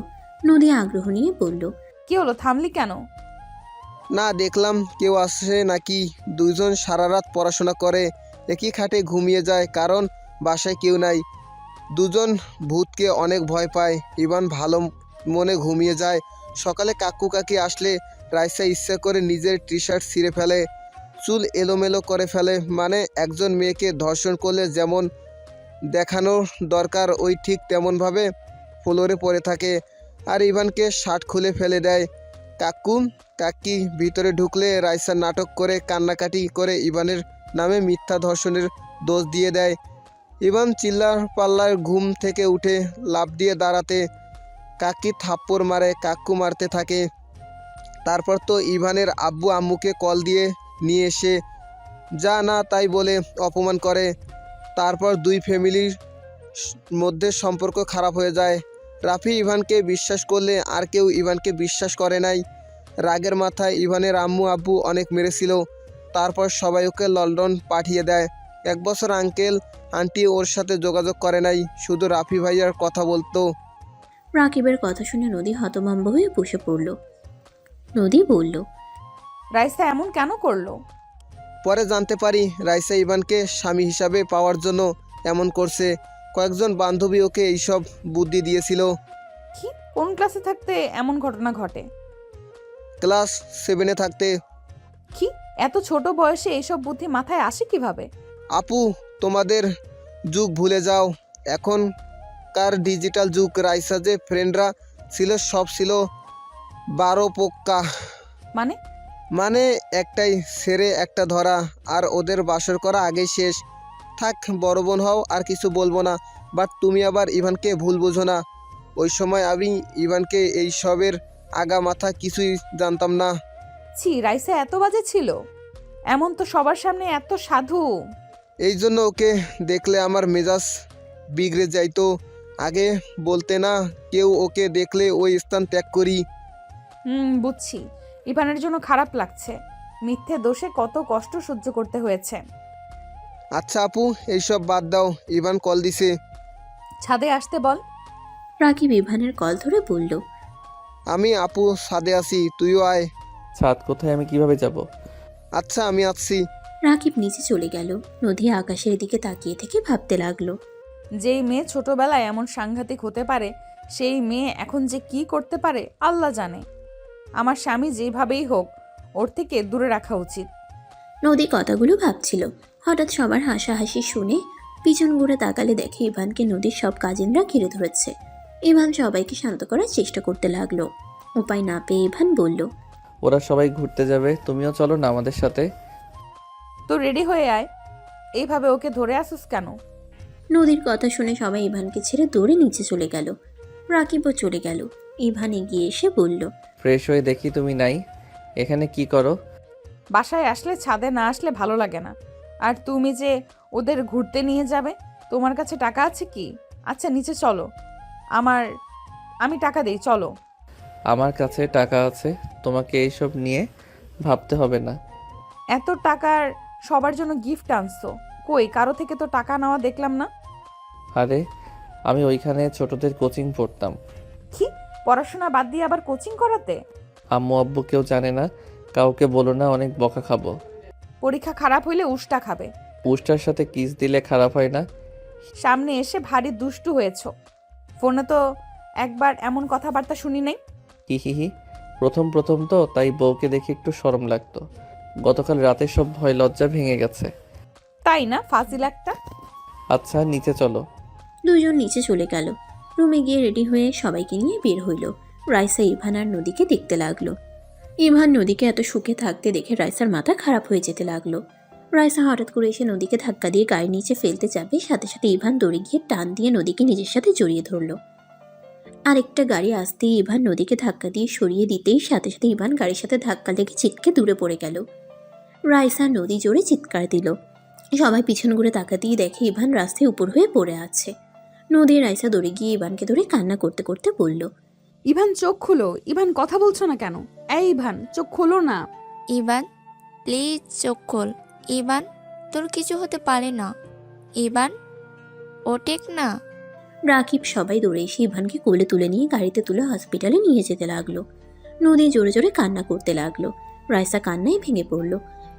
নদী আগ্রহ নিয়ে বলল, কি হলো, থামলি কেন? না, দেখলাম কেউ আসে নাকি। দুজন সারা রাত পড়াশোনা করে, একই খাটে ঘুমিয়ে যায়, কারণ বাসায় কেউ নাই। দুজন ভূতকে অনেক ভয় পায়। ইভান ভালো মনে ঘুমিয়ে যায়। সকালে কাকু কাকি আসলে রাইসা ইচ্ছা করে নিজের টি শার্ট ছিঁড়ে ফেলে, চুল এলোমেলো করে ফেলে। মানে একজন মেয়েকে ধর্ষণ করলে যেমন দেখানো দরকার ওই ঠিক তেমনভাবে ফ্লোরে পড়ে থাকে। আর ইভানকে শার্ট খুলে ফেলে দেয়। কাকু কাকি ভিতরে ঢুকলে রাইসা নাটক করে কান্নাকাটি করে ইভানের নামে মিথ্যা ধর্ষণের দোষ দিয়ে দেয়। ইভান চিল্লার পাল্লার ঘুম থেকে উঠে লাফ দিয়ে দাঁড়াতে, কাকি থাপ্পড় মারে, কাকু মারতে থাকে। তারপর তো ইভানের আব্বু আম্মুকে কল দিয়ে নিয়ে এসে যা না তাই বলে অপমান করে। তারপর দুই ফ্যামিলির মধ্যে সম্পর্ক খারাপ হয়ে যায়। রাফি ইভানকে বিশ্বাস করলে আর কেউ ইভানকে বিশ্বাস করে নাই। রাগের মাথায় ইভানের আম্মু আব্বু অনেক মেরেছিল। তারপর সবাই ওকে লন্ডন পাঠিয়ে দেয়। 1 বছর আঙ্কেল আন্টি ওর সাথে যোগাযোগ করে নাই, শুধু রাফি ভাইয়ার কথা বলতো। রাকিবের কথা শুনে নদী হতভম্ব হয়ে বসে পড়ল। নদী বলল, রাইসা এমন কেন করলো? পরে জানতে পারি রাইসা ইভানকে স্বামী হিসাবে পাওয়ার জন্য এমন করছে। কয়েকজন বান্ধবী ওকে এইসব বুদ্ধি দিয়েছিল। কি, কোন ক্লাসে থাকতে এমন ঘটনা ঘটে? ক্লাস 7-এ থাকতে। কি, এত ছোট বয়সে এইসব বুদ্ধি মাথায় আসে কিভাবে? আপু, তোমাদের যুগ ভুলে যাও, এখনকার ডিজিটাল যুগ। রাইসা যে ফ্রেন্ডরা ছিল সব ছিল 12 পোক্কা। মানে? মানে একটাই ছেড়ে একটা ধরা, আর ওদের বাসর করা আগেই শেষ। থাক, বড় বোন হও, আর কিছু বলবো না। বাট তুমি আবার ইভানকে ভুল বোঝো না। ওই সময় আমি ইভানকে এই সবের আগা মাথা কিছুই জানতাম না। ছি, রাইসা এত বাজে ছিল? এমন তো সবার সামনে এত সাধু। এই জন্য ওকে দেখলে আমার মেজাজ বিগড়ে যাইতো। আগে বলতে না, কেউ ওকে দেখলে ওই স্থান ত্যাগ করি। বুঝছি। ইভানের জন্য খারাপ লাগছে। মিথ্যে দোষে কত কষ্ট সহ্য করতে হয়েছে। আচ্ছা আপু, এইসব বাদ দাও, ইভান কল দিছে। ছাদে আসতে বল। রাকিব ইভানের কল ধরে বলল, আমি আপু ছাদে আছি, তুইও আয়। ছাদ কোথায়, আমি কিভাবে যাব? আচ্ছা আমি আসছি। রাকিব নিচে চলে গেল। নদী আকাশের দিকে তাকিয়ে থেকে ভাবতে লাগলো, যেই মেয়ে ছোটবেলায় এমন সাংঘাতিক হতে পারে, সেই মেয়ে এখন যে কি করতে পারে আল্লাহ জানে। আমার স্বামী যেভাবেই হোক ওর থেকে দূরে রাখা উচিত। নদী কথাগুলো ভাবছিল। হঠাৎ সবার হাসাহাসি শুনে পিছন ঘুরে তাকালে দেখে ইভানকে নদীর সব কাজিনরা ঘিরে ধরেছে। ইভান সবাইকে শান্ত করার চেষ্টা করতে লাগলো। উপায় না পেয়ে ইভান বলল, ওরা সবাই ঘুরতে যাবে, তুমিও চলো না আমাদের সাথে। তো রেডি হয়ে আয়। এইভাবে ওকে ধরে আসিস কেন? নদীর কথা শুনে সবাই ইভানকে ছেড়ে দৌড়ে নিচে চলে গেল। রাকিবও চলে গেল। ইভান এগিয়ে এসে বলল, ফ্রেশ হয়ে দেখি তুমি নাই, এখানে কি করো? বাসায় আসলে ছাদে না আসলে ভালো লাগে না। আর তুমি যে ওদের ঘুরতে নিয়ে যাবে, তোমার কাছে টাকা আছে কি? আচ্ছা নিচে চলো, আমি টাকা দেই, চলো। আমার কাছে টাকা আছে, তোমাকে এইসব নিয়ে ভাবতে হবে না। এত টাকার সবার জন্য গিফট আনছো, কই কারো থেকে তো টাকা নেওয়া দেখলাম না। আরে আমি ওইখানে ছোটদের কোচিং পড়তাম। কি, পড়াশোনা বাদ দিয়ে আবার কোচিং করাতে? আম্মু আব্বু কেউ জানে না, কাউকে বলো না, অনেক বকা খাবো। পরীক্ষা খারাপ হইলে উষ্টা খাবে। পুষ্টার সাথে কিস দিলে খারাপ হয় না? সামনে এসে ভারী দুষ্টু হয়েছো। ফোনে তো একবার এমন কথাবার্তা শুনি নাই। হি হি হি, প্রথম প্রথম তো, তাই বউকে দেখে একটু শরম লাগতো। গতকাল রাতে সব ভয় লজ্জা ভেঙে গেছে। তাই না ফাজিল একটা? আচ্ছা নিচে চলো। দুজন নিচে চলে গেল। রুমে গিয়ে রেডি হয়ে সবাইকে নিয়ে বের হইল। রাইসা ইভান আর নদীকে দেখতে লাগলো। ইভান নদীকে এত সুখে থাকতে দেখে রাইসার মাথা খারাপ হয়ে যেতে লাগলো। রাইসা হঠাৎ করে এসে নদীকে ধাক্কা দিয়ে গাড়ির নিচে ফেলতে যাবে, সাথে সাথে ইভান দৌড়ে গিয়ে টান দিয়ে নদীকে নিজের সাথে জড়িয়ে ধরল। আরেকটা গাড়ি আসতেই ইভান নদীকে ধাক্কা দিয়ে সরিয়ে দিতেই সাথে সাথে ইভান গাড়ির সাথে ধাক্কা লেগে ছিটকে দূরে পড়ে গেল। রাইসা নদী জোরে চিৎকার দিল। সবাই পিছন ঘুরে তাকাতেই দেখে ইভান রাস্তায় উপর হয়ে পড়ে আছে। নদী রাইসা দৌড়ে গিয়ে ইভানকে ধরে কান্না করতে করতে বলল, ইভান চোখ খুলো। ইভান কথা বলছো না কেন? এই ইভান চোখ খোলো না। ইভান প্লিজ চোখ খোল। ইভান তোর কিছু হতে পারে না। ইভান ওঠেক না। রাকিব সবাই দৌড়ে এসে ইভানকে কোলে তুলে নিয়ে গাড়িতে তুলে হসপিটালে নিয়ে যেতে লাগলো। নদী জোরে জোরে কান্না করতে লাগলো। রাইসা কান্নায় ভেঙে পড়ল।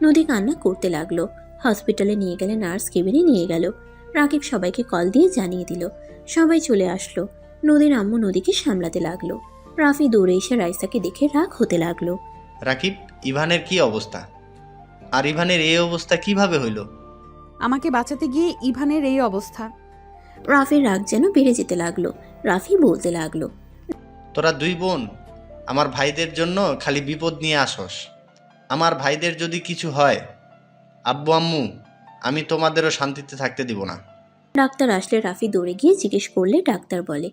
নদী কান্না করতে লাগলো। হসপিটালে নিয়ে গেলে নার্স কেবিনে নিয়ে গেল। রাকিব সবাইকে কল দিয়ে জানিয়ে দিল। সবাই চলে আসলো। নদীর আম্মু নদীকে সামলাতে লাগলো। রাফি দৌড়ে এসে রাইসাকে দেখে রাগ হতে লাগলো। রাকিব, ইভানের কি অবস্থা? আর ইভানের এই অবস্থা কিভাবে হইল? আমাকে বাঁচাতে গিয়ে ইভানের এই অবস্থা। রাফির রাগ যেন বেড়ে যেতে লাগলো। রাফি বলতে লাগলো, তোরা দুই বোন আমার ভাইদের জন্য খালি বিপদ নিয়ে আসস। আমার ভাইদের যদি কিছু হয়, আব্বু আম্মু, আমি তোমাদেরও শান্তিতে থাকতে দিব না। ডাক্তার আসলে রাফি দৌড়ে গিয়ে জিজ্ঞেস করলে ডাক্তার বলে,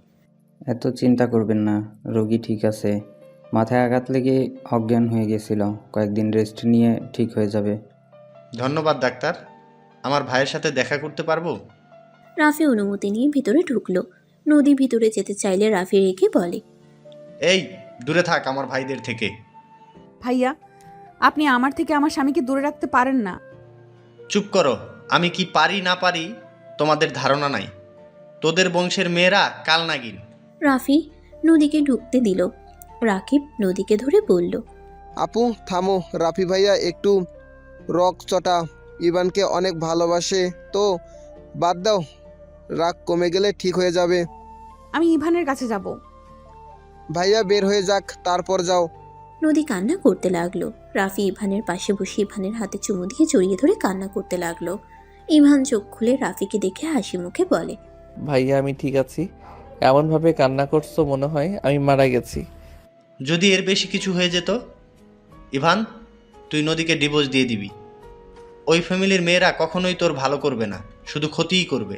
এত চিন্তা করবেন না, রোগী ঠিক আছে। মাথায় আঘাত লেগে অজ্ঞান হয়ে গেছিল, কয়েকদিন রেস্ট নিয়ে ঠিক হয়ে যাবে। ধন্যবাদ ডাক্তার। আমার ভাইয়ের সাথে দেখা করতে পারবো? রাফি অনুমতি নিয়ে ভিতরে ঢুকলো। নদী ভিতরে যেতে চাইলে রাফি রেখে বলে, এই দূরে থাক আমার ভাইদের থেকে। ভাইয়া, আপনি আমার থেকে আমার স্বামীকে দূরে রাখতে পারেন না। চুপ করো। আমি কি পারি না পারি তোমাদের ধারণা নাই। তোদের বংশের মেয়েরা কাল নাগিন। রাফি নদীকে ঢুকতে দিল। রাকিব নদীকে ধরে বলল, আপু থামো, রাফি ভাইয়া একটু রক চটা, ইভানকে অনেক ভালোবাসে তো, বাদ দাও, রাগ কমে গেলে ঠিক হয়ে যাবে। আমি ইভানের কাছে যাব। ভাইয়া বের হয়ে যাক, তারপর যাও। নদী কান্না করতে লাগলো। রাফি ইভানের পাশে বসে ইভানের হাতে চুমু দিয়ে জড়িয়ে ধরে কান্না করতে লাগলো। ইভান চোখ খুলে রাফিকে দেখে হাসি মুখে বলে, ভাইয়া আমি ঠিক আছি। এমনভাবে কান্না করছো মনে হয় আমি মারা গেছি। যদি এর বেশি কিছু হয়ে যেত, ইভান তুই নদীকে ডিভোর্স দিয়ে দিবি। ওই ফ্যামিলির মেয়েরা কখনোই তোর ভালো করবে না, শুধু ক্ষতিই করবে।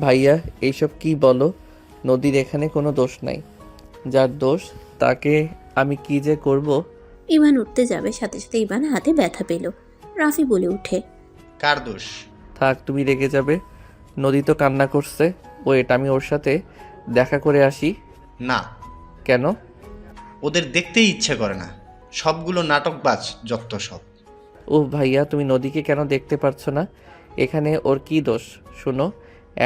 ভাইয়া এইসব কি বলো? নদীর এখানে কোনো দোষ নাই। যার দোষ তাকে আমি কি যে করব। ইভান উঠতে যাবে, সাথে সাথে ইভান হাতে ব্যথা পেল। রাফি বলে উঠে, কার দোষ? থাক, তুমি রেগে যাবে। নদী তো কান্না করছে, ওয়েট আমি ওর সাথে দেখা করে আসি। না। কেন? ওদের দেখতেই ইচ্ছে করে না, সবগুলো নাটকবাজ যত সব। ও ভাইয়া, তুমি নদীকে কেন দেখতে পারছো না? এখানে ওর কি দোষ? শোনো,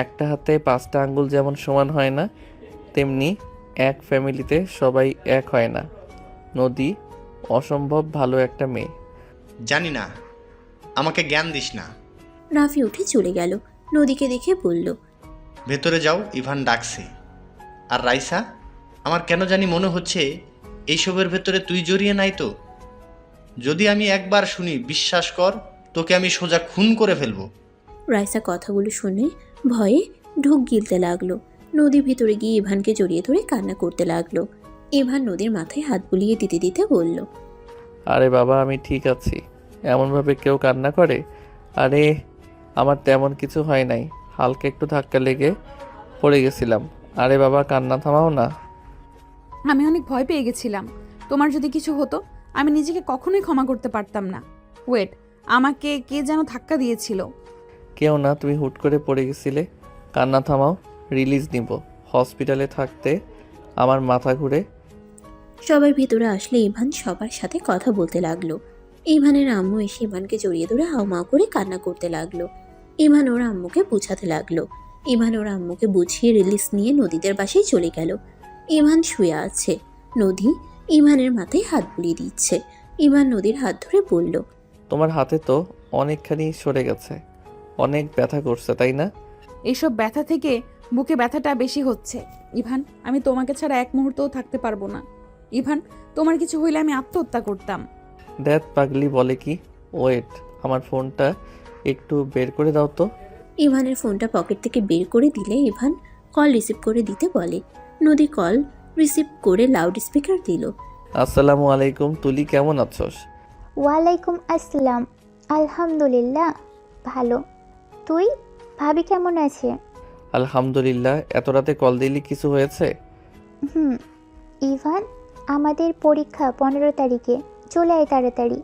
একটা হাতে 5টা আঙ্গুল যেমন সমান হয় না, তেমনি এক ফ্যামিলিতে সবাই এক হয় না। নদী অসম্ভব ভালো একটা মেয়ে। জানি না, আমাকে জ্ঞান দিস না। রাফি উঠে চলে গেল। নদীকে দেখে বলল, ভেতরে যাও, ইভান ডাকছে। আর রাইসা, আমার কেন জানি মনে হচ্ছে এইসবের ভেতরে তুই জড়িয়ে নাই তো। যদি আমি একবার শুনি, বিশ্বাস কর, তোকে আমি সোজা খুন করে ফেলবো। রাইসা কথাগুলো শুনে ভয়ে ঢোক গিলতে লাগলো। নদী ভিতরে গিয়ে ইভানকে জড়িয়ে ধরে কান্না করতে লাগলো। ইভান নদীর মাথায় হাত বুলিয়ে দিতে দিতে বলল, আরে বাবা আমি ঠিক আছি। এমনভাবে কেউ কান্না করে? আরে আমার তেমন কিছু হয় নাই, হালকা একটু ধাক্কা লেগে পড়ে গেছিলাম। আরে বাবা কান্না থামাও না। আমি অনেক ভয় পেয়ে গেছিলাম। তোমার যদি কিছু হতো আমি নিজেকে কখনোই ক্ষমা করতে পারতাম না। ওয়েট, আমাকে কে যেন ধাক্কা দিয়েছিল। কেউ না, তুমি হুট করে পড়ে গেছিলে। কান্না থামাও, রিলিজ নিব। হসপিটালে থাকতে আমার মাথা ঘুরে। সবাই ভিতরে আসলে ইভান সবার সাথে কথা বলতে লাগলো। ইভানের আম্মু এসে ইভানকে জড়িয়ে ধরে হাউমাউ করে কান্না করতে লাগলো। ইভান ওর আম্মুকে বুঝাতে লাগলো। ইভান ওর আম্মুকে বুঝিয়ে রিলিজ নিয়ে নদীদের বাসায় চলে গেল। ইভান শুয়ে আছে। নদী ইভানের মাথায় হাত বুলিয়ে দিচ্ছে। ইভান নদীর হাত ধরে বলল, তোমার হাতে তো অনেকখানি সরে গেছে, অনেক ব্যথা করছে তাই না? এইসব ব্যথা থেকে বুকে ব্যথাটা বেশি হচ্ছে। ইভান, আমি তোমাকে ছাড়া এক মুহূর্তও থাকতে পারবো না। ইভান, তোমার কিছু হইলে আমি আত্মহত্যা করতাম। দ্যাট পাগলি বলে কি? ওয়েট, আমার ফোনটা একটু বের করে দাও তো। ইভানের ফোনটা পকেট থেকে বের করে দিলে ইভান কল রিসিভ করে দিতে বলে। নদী কল রিসিভ করে লাউড স্পিকার দিল। আসসালামু আলাইকুম তুলি, কেমন আছোস? ওয়ালাইকুম আসসালাম। আলহামদুলিল্লাহ ভালো। তুই? ভাবি কেমন আছে? আলহামদুলিল্লাহ। এত রাতে কল দিলি, কিছু হয়েছে? ইভান, আমাদের পরীক্ষা 15 তারিখে, চলে আয় তাড়াতাড়ি।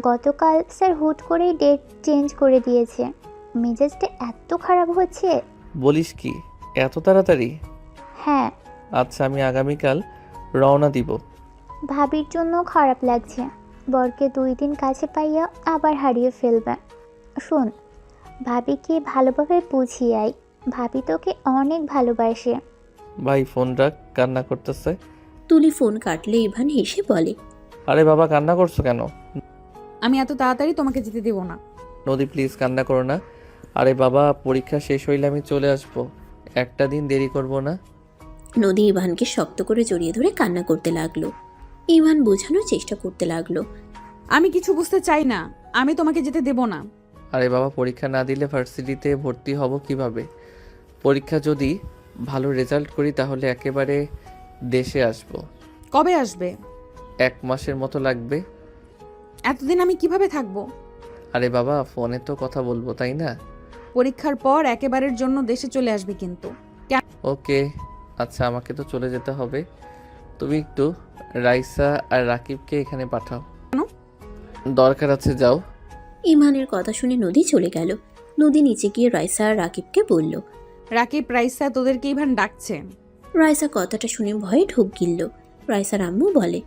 গতকাল স্যার হুট করেই ডেট চেঞ্জ করে দিয়েছে। মেজাজটা এত খারাপ হচ্ছে। বলিস কি, এত তাড়াতাড়ি? হ্যাঁ, আচ্ছা, আমি আগামীকাল রওনা দিব। ভাবির জন্য খারাপ লাগছে। বরকে 2 দিন কাছে পাইয়া আবার হারিয়ে ফেলবে। শোন, ভাবিকে ভালোভাবে বুঝিয়ে আয়। ভাবি তোকে অনেক ভালোবাসে। ভাই ফোন রাখ, কান্না করতেছে। তুলি ফোন কাটলে ইভান হেসে বলে, আরে বাবা, কান্না করছো কেন? আমি এত তাড়াতাড়ি তোমাকে যেতে দেব না। নদী প্লিজ কান্না করো না। আরে বাবা, পরীক্ষা শেষ হইলে আমি চলে আসবো, একটা দিন দেরি করব না। নদী ইভানকে শক্ত করে জড়িয়ে ধরে কান্না করতে লাগলো। ইভান বোঝানোর চেষ্টা করতে লাগলো, আমি কিছু বুঝতে চাই না, আমি তোমাকে যেতে দেব না। আরে বাবা, পরীক্ষা না দিলে ভার্সিটিতে ভর্তি হব কিভাবে? পরীক্ষা যদি ভালো রেজাল্ট করি তাহলে একেবারে দেশে আসব। কবে আসবে? 1 মাসের মতো লাগবে। এতদিন আমি কিভাবে থাকবো? আরে বাবা, ফোনে তো কথা বলবো, তাই না? পরীক্ষার পর একেবারের জন্য দেশে চলে আসবে কিন্তু। ওকে, আচ্ছা, আমাকে তো চলে যেতে হবে। তুমি একটু রাইসা আর রাকিবকে এখানে পাঠাও। কেন? দরকার আছে, যাও। ইভানের কথা শুনে নদী চলে গেল। নদী নিচে গিয়ে রাইসা আর রাকিবকে বলল। রাকিব, রাইসা, তোদেরকে ইভান ডাকছে। রাইসা কথাটা শুনে ভয়ে ঢোক গিলল। রাইসার আম্মু বলে,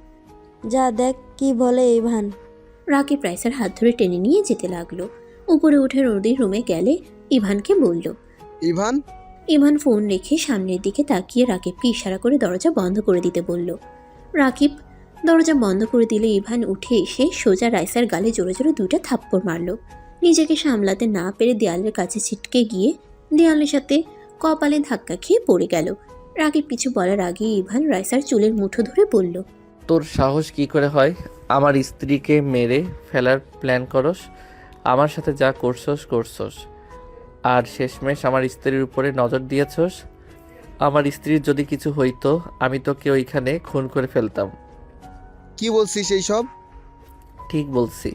যা দেখ কি বলে ইভান। রাকিব রাইসার হাত ধরে টেনে নিয়ে যেতে লাগলো। উপরে উঠে নদীর রুমে গেলে ইভানকে বলল। ইভান, ইভান ফোন রেখে সামনের দিকে তাকিয়ে রাকিবকে ইশারা করে দরজা বন্ধ করে দিতে বলল। রাকিব দরজা বন্ধ করে দিলে ইভান উঠে এসে সোজা রাইসার গালে জোরে জোরে 2টা থাপ্পড় মারল। নিজেকে সামলাতে না পেরে দেয়ালের কাছে ছিটকে গিয়ে দেয়ালের সাথে কপালে ধাক্কা খেয়ে পড়ে গেল। রাকিব কিছু বলার আগে ইভান রাইসার চুলের মুঠো ধরে বলল, তোর সাহস কি করে হয় আমার স্ত্রীকে মেরে ফেলার প্ল্যান করস? আমার সাথে যা করছস, আর শেষমেশ আমার স্ত্রীর উপরে নজর দিয়েছস। আমার স্ত্রীর যদি কিছু হইতো আমি তোকে ওইখানে খুন করে ফেলতাম। কি বলছিস এইসব? ঠিক বলছি,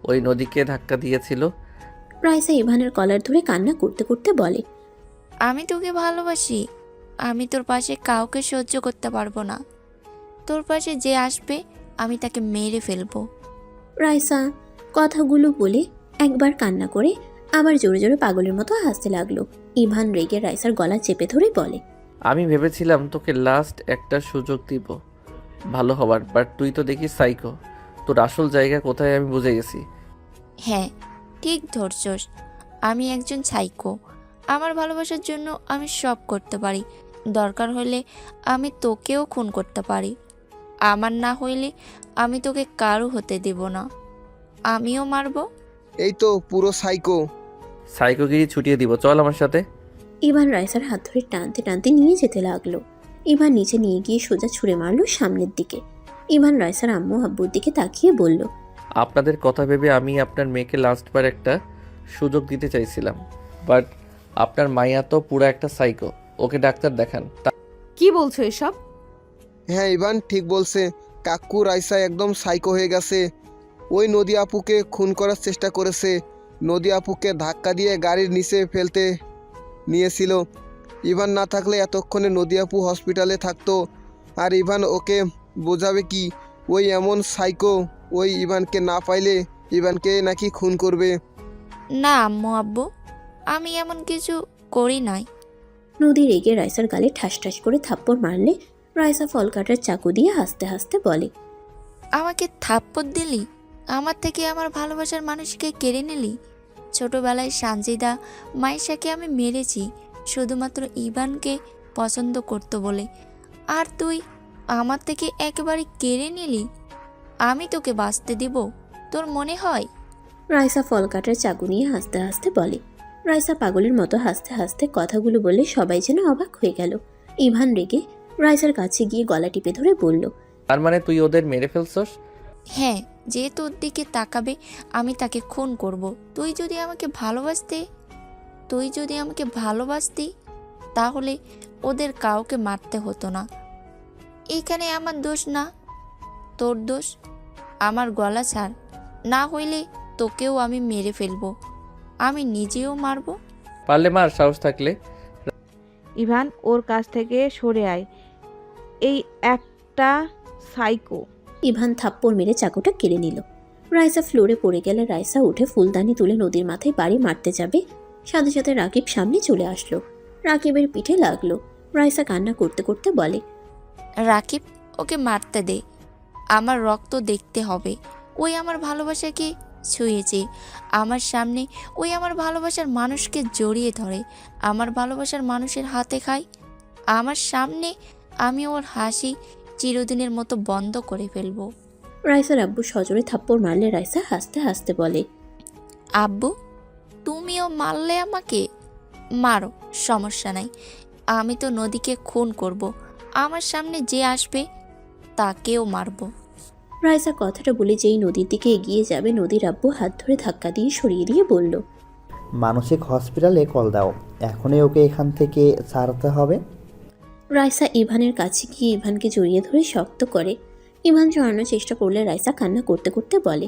ওই নদীকে ধাক্কা দিয়েছিল। রাইসা ইভানের কলার ধরে কান্না করতে করতে বলে, আমি তোকে ভালোবাসি। আমি তোর পাশে কাউকে সহ্য করতে পারবো না। তোর পাশে যে আসবে আমি তাকে মেরে ফেলবো। রাইসা কথাগুলো বলে একবার কান্না করে আবার জোরে জোরে পাগলের মতো হাসতে লাগলো। ইভান রেগে রাইসার গলা চেপে ধরে বলে, আমি ভেবেছিলাম তোকে লাস্ট একটা সুযোগ দিব ভালো হবার, বাট তুই তো দেখি সাইকো। তোর আসল জায়গা কোথায় আমি বুঝে গেছি। হ্যাঁ, ঠিক ধরছস, আমি একজন সাইকো। আমার ভালোবাসার জন্য আমি সব করতে পারি। দরকার হলে আমি তোকেও খুন করতে পারি। আমার না হইলে আমি তোকে কারো হতে দেব না, আমিও মারবো। এই তো পুরো সাইকো। সাইকোগিরি ছুটিয়ে দিব, চল আমার সাথে। ইভান রাইসার হাত ধরে টানতে টানতে নিয়ে যেতে লাগলো। ইভান নিচে নিয়ে গিয়ে সোজা ছুঁড়ে মারলো সামনের দিকে। ইভান রাইসার আম্মু আব্বুর দিকে তাকিয়ে বলল, আপনাদের কথা ভেবে আমি আপনার মেয়েকে লাস্টবার একটা সুযোগ দিতে চাইছিলাম, বাট আপনার মাইয়া তো পুরো একটা সাইকো। ওকে ডাক্তার দেখান। কি বলছো এসব? হ্যাঁ ইভান ঠিক বলছে। কাকু রাইসা একদম সাইকো হয়ে গেছে। ওই নদী আপুকে খুন করার চেষ্টা করেছে। নদী আপুকে ধাক্কা দিয়ে গাড়ির নিচে ফেলতে নিয়েছিল। ইভান না থাকলে এতক্ষণে নদী আপু হসপিটালে থাকতো। আর ইভান ওকে বোঝাবে কি? ওই এমন সাইকো, ওই ইভানকে না পাইলে ইভানকে নাকি খুন করবে। না আম্মু আব্বু, আমি এমন কিছু করি নাই। নদী রেগে রাইসার গালে ঠাস ঠাস করে থাপ্পড় মারলে রাইসা ফল কাটার চাকু দিয়ে হাসতে হাসতে বলে, আমাকে থাপ্পড় দিলি? আমার থেকে আমার ভালোবাসার মানুষকে কেড়ে নিলি? ছোটবেলায় সানজিদা মাইশাকে আমি মেরেছি শুধুমাত্র ইভানকে পছন্দ করতো বলে, আর তুই আমার থেকে একেবারে কেড়ে নিলি। আমি তোকে বাঁচতে দিব তোর মনে হয়? রাইসা ফল কাটার চাকু নিয়ে হাসতে হাসতে বলে। রাইসা পাগলের মতো হাসতে হাসতে কথাগুলো বলে সবাই যেন অবাক হয়ে গেল। ইভান রেগে রাইসার কাছে গিয়ে গলা টিপে ধরে বলল, তার মানে তুই ওদের মেরে ফেলছস? হ্যাঁ, যে তোর দিকে তাকাবে আমি তাকে খুন করব। তুই যদি আমাকে ভালোবাসতি তাহলে ওদের কাউকে মারতে হতো না। এখানে আমার দোষ না, তোর দোষ। আমার গলা ছাড়, না হইলে তোকেও আমি মেরে ফেলবো, আমি নিজেও মারবো। পারলে মার, সাহস থাকলে। ইভান, ওর কাছ থেকে সরে আয়, এই একটা সাইকো। ইভান থাপ্পড় মেরে চাকুটা কেড়ে নিল। রাইসা ফ্লোরে পড়ে গেলে রাইসা উঠে ফুলদানি তুলে নদীর মাথায় বাড়ি মারতে যাবে, সাথে সাথে রাকিব সামনে চলে আসলো। রাকিবের পিঠে লাগলো। রাইসা কান্না করতে করতে বলে, রাকিব, ওকে মারতে দে, আমার রক্ত দেখতে হবে। ওই আমার ভালোবাসাকে ছুঁয়েছে আমার সামনে, ওই আমার ভালোবাসার মানুষকে জড়িয়ে ধরে, আমার ভালোবাসার মানুষের হাতে খায় আমার সামনে। আমি ওর হাসি চিরদিনের মতো বন্ধ করে ফেলবো। রাইসার আব্বু সজোরে থাপ্পড় মারলে রাইসা হাসতে হাসতে বলে, আব্বু, তুমিও মারলে আমাকে? মারো, সমস্যা নাই। আমি তো নদীকে খুন করব, আমার সামনে যে আসবে তাকেও মারবো। রাইসা কথাটা বলে যেই নদীর দিকে এগিয়ে যাবে, নদীর আব্বু হাত ধরে ধাক্কা দিয়ে সরিয়ে দিয়ে বলল, মানসিক হসপিটালে কল দাও, এখনই ওকে এখান থেকে ছাড়তে হবে। রাইসা ইভানের কাছে গিয়ে ইভানকে জড়িয়ে ধরে শক্ত করে। ইভান জড়ানোর চেষ্টা করলে রাইসা কান্না করতে করতে বলে,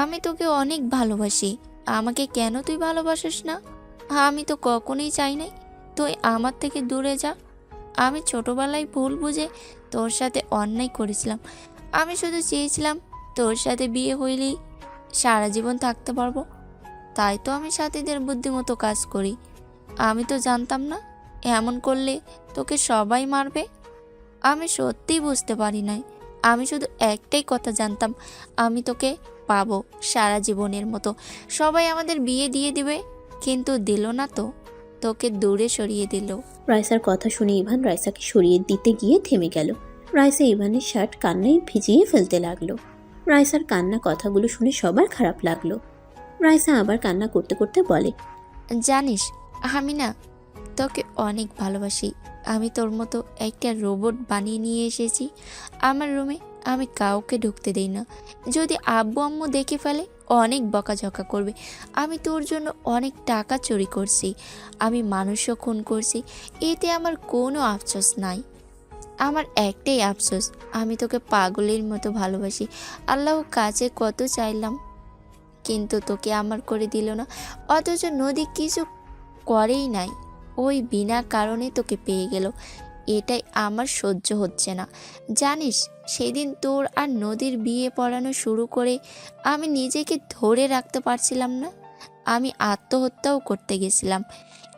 আমি তোকে অনেক ভালোবাসি, আমাকে কেন তুই ভালোবাসিস না? আমি তো কখনোই চাই নাই তুই আমার থেকে দূরে যা। আমি ছোটবেলায় ভুল বুঝে তোর সাথে অন্যায় করেছিলাম। আমি শুধু চেয়েছিলাম তোর সাথে বিয়ে হইলেই সারা জীবন থাকতে পারবো, তাই তো আমি সাথীদের বুদ্ধিমতো কাজ করি। আমি তো জানতাম না এমন করলে তোকে সবাই মারবে। আমি সত্যিই বুঝতে পারি নাই। আমি শুধু একটাই কথা জানতাম, আমি তোকে পাবো সারা জীবনের মতো। সবাই আমাদের বিয়ে দিয়ে দিবে, কিন্তু দিল না তো, তোকে দূরে সরিয়ে দিল। রাইসার কথা শুনে ইভান রাইসাকে সরিয়ে দিতে গিয়ে থেমে গেল। রাইসা ইভানের শার্ট কান্নায় ভিজিয়ে ফেলতে লাগলো। রাইসার কান্না কথাগুলো শুনে সবার খারাপ লাগলো। রাইসা আবার কান্না করতে করতে বলে, জানিস, আমি না তোকে অনেক ভালোবাসি। আমি তোর মতো একটা রোবট বানিয়ে নিয়ে এসেছি আমার রুমে। আমি কাউকে ঢুকতে দেই না। যদি আব্বু আম্মু দেখে ফেলে অনেক বকাঝকা করবে। আমি তোর জন্য অনেক টাকা চুরি করছি, আমি মানুষও খুন করছি, এতে আমার কোনো আফসোস নাই। আমার একটাই আফসোস, আমি তোকে পাগলের মতো ভালোবাসি। আল্লাহর কাছে কত চাইলাম, কিন্তু তোকে আমার করে দিল না। অথচ নদী কিছু করেই নাই, ওই বিনা কারণে তোকে পেয়ে গেল। এটাই আমার সহ্য হচ্ছে না। জানিস, সেদিন তোর আর নদীর বিয়ে পড়ানো শুরু করে আমি নিজেকে ধরে রাখতে পারছিলাম না। আমি আত্মহত্যাও করতে গেছিলাম,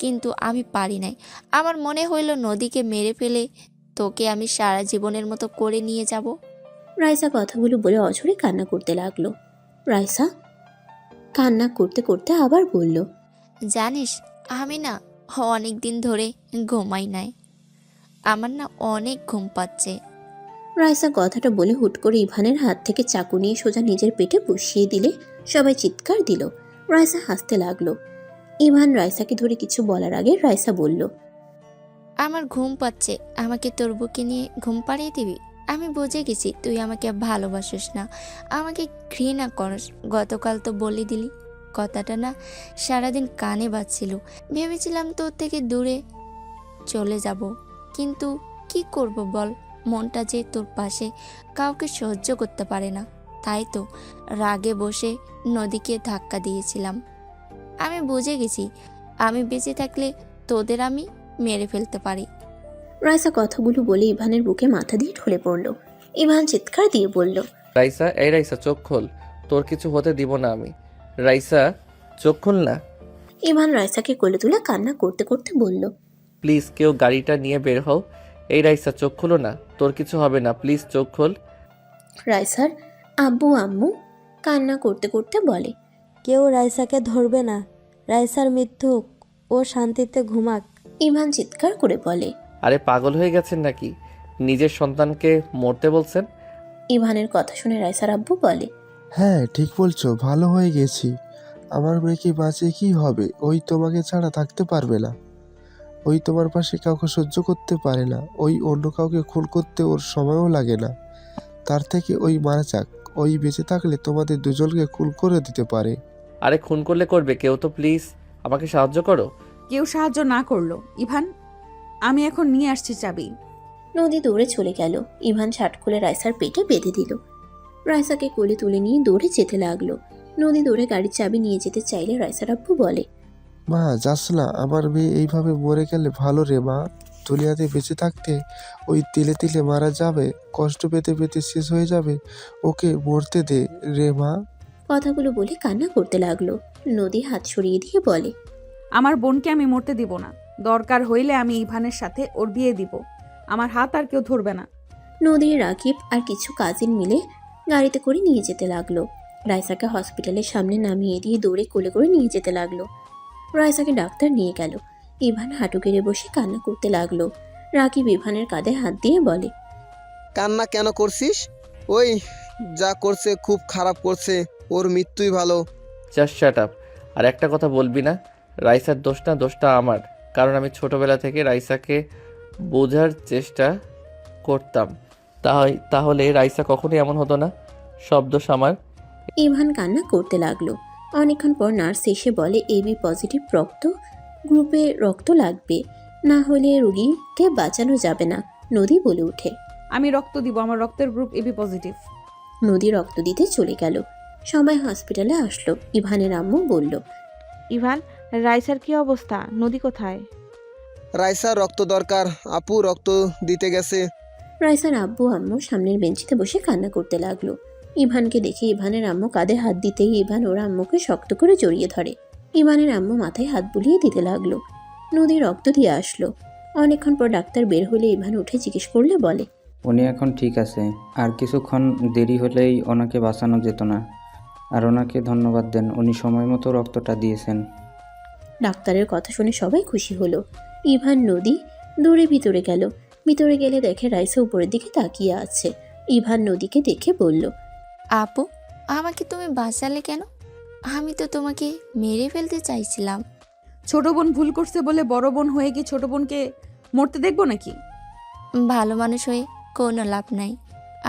কিন্তু আমি পারি নাই। আমার মনে হইল নদীকে মেরে ফেলে তোকে আমি সারা জীবনের মতো করে নিয়ে যাব। রাইসা কথাগুলো বলে অঝরে কান্না করতে লাগলো। রাইসা কান্না করতে করতে আবার বলল, জানিস, আমি না অনেক দিন ধরে ঘুমাই নাই, আমার না অনেক ঘুম পাচ্ছে। রাইসা কথাটা বলে হুট করে ইভানের হাত থেকে চাকু নিয়ে সোজা নিজের পেটে বসিয়ে দিলে সবাই চিৎকার দিল। রাইসা হাসতে লাগলো। ইভান রাইসাকে ধরে কিছু বলার আগে রাইসা বলল, আমার ঘুম পাচ্ছে, আমাকে তোর বুকে নিয়ে ঘুম পাড়িয়ে দিবি? আমি বুঝে গেছি তুই আমাকে ভালোবাসিস না, আমাকে ঘৃণা করস। গতকাল তো বলে দিলি। কথাটা না সারাদিন কানে বাজছিল। ভেবেছিলাম তোর থেকে দূরে চলে যাব, কিন্তু কি করব বল, মনটা যে তোর পাশে কাউকে সহ্য করতে পারে না। তাই তো রাগে বসে নদীকে ধাক্কা দিয়েছিলাম। আমি বুঝে গেছি আমি বেঁচে থাকলে তোদের আমি মেরে ফেলতে পারি। রাইসা কথাগুলো বলে ইভানের বুকে মাথা দিয়ে ঢলে পড়ল। ইভান চিৎকার দিয়ে বলল, রাইসা, এই রাইসা, চোখ খোল, তোর কিছু হতে দিব না আমি। রাইসা, চোখ খোল না। ইভান রাইসাকে কোলে তুলে কান্না করতে করতে বলল, প্লিজ কেউ গাড়িটা নিয়ে বের হও। এই রাইসা, চোখ খোলো না, তোর কিছু হবে না, প্লিজ চোখ খোল। রাইসার আব্বু আম্মু কান্না করতে করতে বলে, কেউ রাইসাকে ধরবে না, রাইসার মৃত্যু, ও শান্তিতে ঘুমাক। ইভান চিৎকার করে বলে, আরে পাগল হয়ে গেছেন নাকি? নিজের সন্তানকে মরতে বলছেন? ইভানের কথা শুনে রাইসার আব্বু বলে, হ্যাঁ ঠিক বলছো, ভালো হয়ে গেছি। আমার মেয়েকে বাঁচিয়ে কি হবে? ওই তোমাকে ছাড়া থাকতে পারবে না, ওই তোমার পাশে কাউকে সহ্য করতে পারে না, ওই অন্য কাউকে খুন করতে ওর সময়ও লাগে না। তার থেকে ওই মারা যাক। ওই বেঁচে থাকলে তোমাদের দুজনকে খুন করে দিতে পারে। আরে খুন করলে করবে, কেউ তো প্লিজ আমাকে সাহায্য করো। কেউ সাহায্য না করলো। ইভান, আমি এখন নিয়ে আসছি চাবি। নদী দৌড়ে চলে গেল। ইভান শার্ট খুলে রাইসার পেটে বেঁধে দিল। রাইসাকে কোলে তুলে নিয়ে দৌড়ে যেতে লাগলো। নদী দৌড়ে গাড়ির চাবি নিয়ে যেতে চাইলে রাইসার আব্বু বলে, মা যাস না, আমার মেয়ে এইভাবে মরে গেলে ভালো রে মা। দুনিয়াতে বেঁচে থাকতে ওই তিলে তিলে মারা যাবে, কষ্ট পেতে পেতে শেষ হয়ে যাবে। ওকে মরতে দে রে মা। কথাগুলো বলে কান্না করতে লাগলো। নদী হাত সরিয়ে দিয়ে বলে, আমার বোনকে আমি মরতে দিব না। দরকার হইলে আমি ইভানের সাথে ওর বিয়ে দিব। আমার হাত আর কেউ ধরবে না। নদী, রাকিব আর কিছু কাজিন মিলে গাড়িতে করে নিয়ে যেতে লাগলো। রাইসাকে হসপিটালের সামনে নামিয়ে দিয়ে দৌড়ে কোলে করে নিয়ে যেতে লাগলো। রাইসাকে ডাক্তার নিয়ে গেল। ইভান হাঁটু গেড়ে বসে কান্না করতে লাগলো। রাকিব ইভানের কাঁধে হাত দিয়ে বলে, কান্না কেন করছিস? ওই যা করছে খুব খারাপ করছে, ওর মৃত্যুই ভালো। Just shut up. আর একটা কথা বলবি না, রাইসার দোষ না, দোষটা আমার। কারণ আমি ছোটবেলা থেকে রাইসাকে বোঝার চেষ্টা করতাম। তাহলে রাইসা কখনোই এমন হতো না। সব দোষ আমার। ইভান কান্না করতে লাগলো। অনেকক্ষণ পর নার্স এসে বলে, এবি পজিটিভ রক্ত গ্রুপে রক্ত লাগবে, না হলে রোগীকে বাঁচানো যাবে না। নদী বলে ওঠে, আমি রক্ত দিব, আমার রক্তের গ্রুপ এবি পজিটিভ। নদী রক্ত দিতে চলে গেল। সবাই হসপিটালে আসলো। ইভানের আম্মু বলল, ইভান, রাইসার কি অবস্থা? নদী কোথায়? রাইসার রক্ত দরকার, আপু রক্ত দিতে গেছে। রাইসার আব্বু আম্মু সামনের বেঞ্চিতে বসে কান্না করতে লাগলো। ইভানকে দেখে ইভানের আম্মু কাঁধে হাত দিতেই ইভান ওর আম্মুকে শক্ত করে জড়িয়ে ধরে। ইভানের আম্মু মাথায় হাত বুলিয়ে দিতে লাগলো। নদী রক্ত দিয়ে আসলো। অনেকক্ষণ পর ডাক্তার বের হলে ইভান উঠে জিজ্ঞেস করলে বলে, উনি এখন ঠিক আছে, আর কিছুক্ষণ দেরি হলেই ওনাকে বাঁচানো যেত না। আর ওনাকে ধন্যবাদ দেন, উনি সময় মতো রক্তটা দিয়েছেন। ডাক্তারের কথা শুনে সবাই খুশি হলো। ইভান নদী দৌড়ে ভিতরে গেল। ভিতরে গেলে দেখে রাইসা উপরের দিকে তাকিয়ে আছে। ইভান নদীকে দেখে বলল, আপু, আমাকে তুমি বাঁচালে কেন? আমি তো তোমাকে মেরে ফেলতে চাইছিলাম। ছোট বোন ভুল করছে বলে বড় বোন হয়ে কি ছোট বোনকে মরতে দেখবো নাকি? ভালো মানুষ হয়ে কোনো লাভ নাই।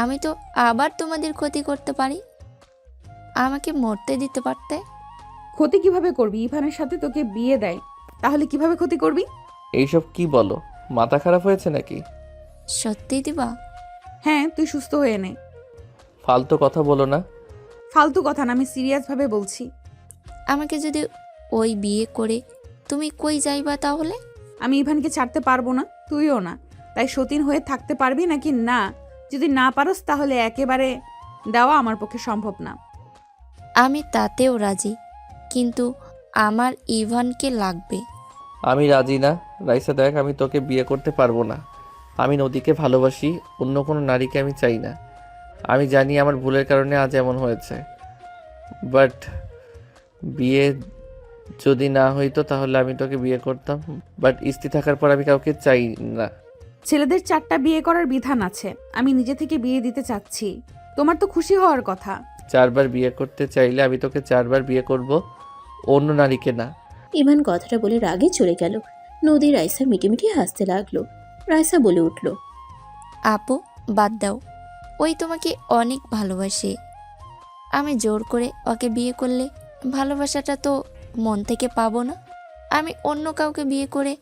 আমি তো আবার তোমাদের ক্ষতি করতে পারি। আমাকে মরতে দিতে পারতে। ক্ষতি কিভাবে করবি? ইভানের সাথে তোকে বিয়ে দেয়, তাহলে কিভাবে ক্ষতি করবি? এইসব কি বলো? মাথা খারাপ হয়েছে নাকি? সত্যি দিবা? হ্যাঁ, তুই সুস্থ হয়ে নে। ফালতু কথা বলো না। ফালতু কথা না, আমি সিরিয়াস ভাবে বলছি। আমাকে যদি ওই বিয়ে করে তুমি কই যাইবা তাহলে? আমি ইভানকে ছাড়তে পারবো না, তুইও না। তাই সতীন হয়ে থাকতে পারবি নাকি না? যদি না পারস তাহলে একেবারে দেওয়া আমার পক্ষে সম্ভব না। আমি তাতেও রাজি, কিন্তু আমার ইভানকে লাগবে। আমি রাজি না। রাইসা দেখ, আমি তোকে বিয়ে করতে পারবো না। আমি নদীকে ভালোবাসি, অন্য কোনো নারীকে আমি চাই না। আমি জানি আমার ভুলের কারণে আজ এমন হয়েছে, বাট বিয়ে যদি না হইতো তাহলে আমি তোকে বিয়ে করতাম। বাট স্ত্রী থাকার পর আমি কাউকে চাই না। ছেলেদের 4টা বিয়ে করার বিধান আছে, আমি নিজে থেকে বিয়ে দিতে চাচ্ছি। তোমার তো খুশি হওয়ার কথা। 4বার বিয়ে করতে চাইলে আমি তোকে 4বার বিয়ে করব, অন্য নারীকে না। ইভান কথাটা বলে রাগে চলে গেল। নদী রাইসা মিটিমিটি হাসতে লাগলো। রাইসা বলে উঠল, আপু, বাদ দাও। ওই তোমাকে অনেক ভালোবাসে। আমি জোর করে ওকে বিয়ে করলে ভালোবাসাটা তো মন থেকে পাবো না। আমি অন্য কাউকে বিয়ে করে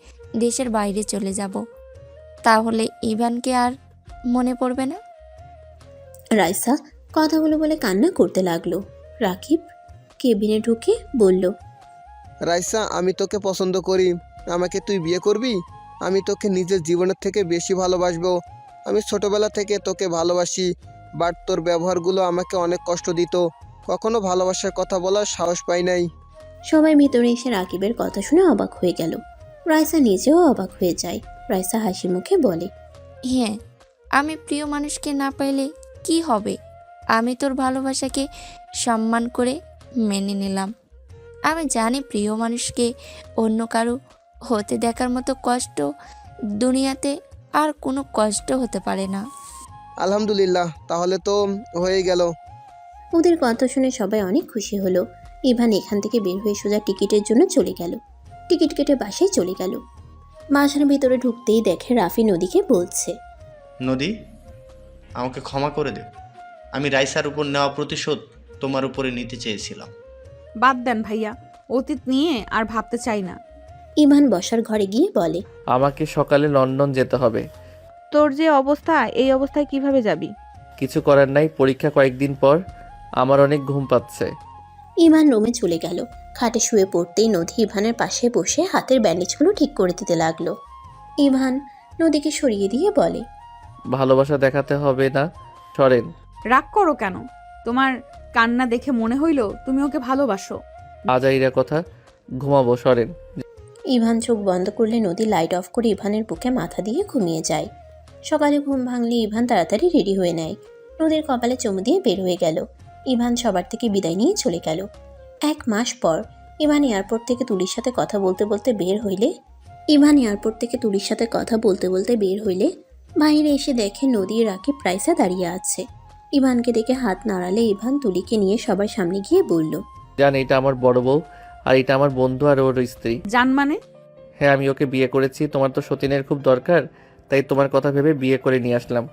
দেশের বাইরে চলে যাব, তাহলে ইভানকে আর মনে পড়বে না। রাইসা কথাগুলো বলে কান্না করতে লাগলো। রাকিব কেবিনে ঢুকে বলল, রাইসা, আমি তোকে পছন্দ করি, আমাকে তুই বিয়ে করবি? আমি তোকে নিজের জীবনের থেকে বেশি ভালোবাসবো। আমি ছোটবেলা থেকে তোকে ভালোবাসি, বাট তোর ব্যবহারগুলো আমাকে অনেক কষ্ট দিত। কখনো ভালোবাসার কথা বলার সাহস পাই নাই। সবাই ভিতরে এসে রাকিবের কথা শুনে অবাক হয়ে গেল। রাইসা নিজেও অবাক হয়ে যায়। রাইসা হাসি মুখে বলে, হ্যাঁ, আমি প্রিয় মানুষকে না পাইলে কি হবে? আমি তোর ভালোবাসাকে সম্মান করে মেনে নিলাম। আমি জানি প্রিয় মানুষকে অন্য কারো হতে দেখার মতো কষ্ট দুনিয়াতে আর কোনো কষ্ট হতে পারে না। আলহামদুলিল্লাহ, তাহলে তো হয়ে গেল। ওদের কথা শুনে সবাই অনেক খুশি হলো। ইভান এখান থেকে বের হয়ে সোজা টিকিটের জন্য চলে গেল। টিকিট কেটে বাসায় চলে গেল। বাসার ভিতরে ঢুকতেই দেখে রাফি নদীকে বলছে, নদী, আমাকে ক্ষমা করে দে। আমি রাইসার উপর নেওয়া প্রতিশোধ তোমার উপরে নিতে চেয়েছিলাম। বাদ দেন ভাইয়া, অতীত নিয়ে আর ভাবতে চাই না। ইভান বসার ঘরে গিয়ে বলে, আমাকে সকালে লন্ডন যেতে হবে। তোর যে অবস্থা, এই অবস্থায় কিভাবে যাবি? কিছু করার নাই, পরীক্ষা কয়েকদিন পর। আমার অনেক ঘুম পাচ্ছে। ইভান রুমে চলে গেল। খাটে শুয়ে পড়তেই নদী ইভানের পাশে বসে হাতের ব্যান্ডেজগুলো ঠিক করে দিতে লাগলো। ইভান নদীকে সরিয়ে দিয়ে বলে, ভালোবাসা দেখাতে হবে না, সরেন। রাগ করো কেন? তোমার কান্না দেখে মনে হইল তুমি ওকে ভালোবাসো। আজাইরা কথা, ঘুমাবো, সরেন। ইভান চোখ বন্ধ করলে নদী লাইট অফ করে ইভানের বুকে মাথা দিয়ে ঘুমিয়ে যায়। সকালে ঘুম ভাঙলে ইভান তাড়াতাড়ি রেডি হয়ে নেয়। নদীর কপালে চুমু দিয়ে বের হয়ে গেল। ইভান সবার থেকে বিদায় নিয়ে চলে গেল। 1 মাস পর ইভান এয়ারপোর্ট থেকে তুলির সাথে কথা বলতে বলতে বের হইলে বাইরে এসে দেখে নদী রাকিব রাইসা দাঁড়িয়ে আছে। ইভানকে দেখে হাত নাড়ালে ইভান তুলিকে নিয়ে সবার সামনে গিয়ে বলল, জান, এটা আমার বড় বউ, আর এটা আমার বন্ধু আর ওর স্ত্রী। জান মানে? হ্যাঁ, আমি ওকে বিয়ে করেছি। তোমার তো সতীনের খুব দরকার, তাই তোমার কথা ভেবে বিয়ে করে নিয়ে আসলাম।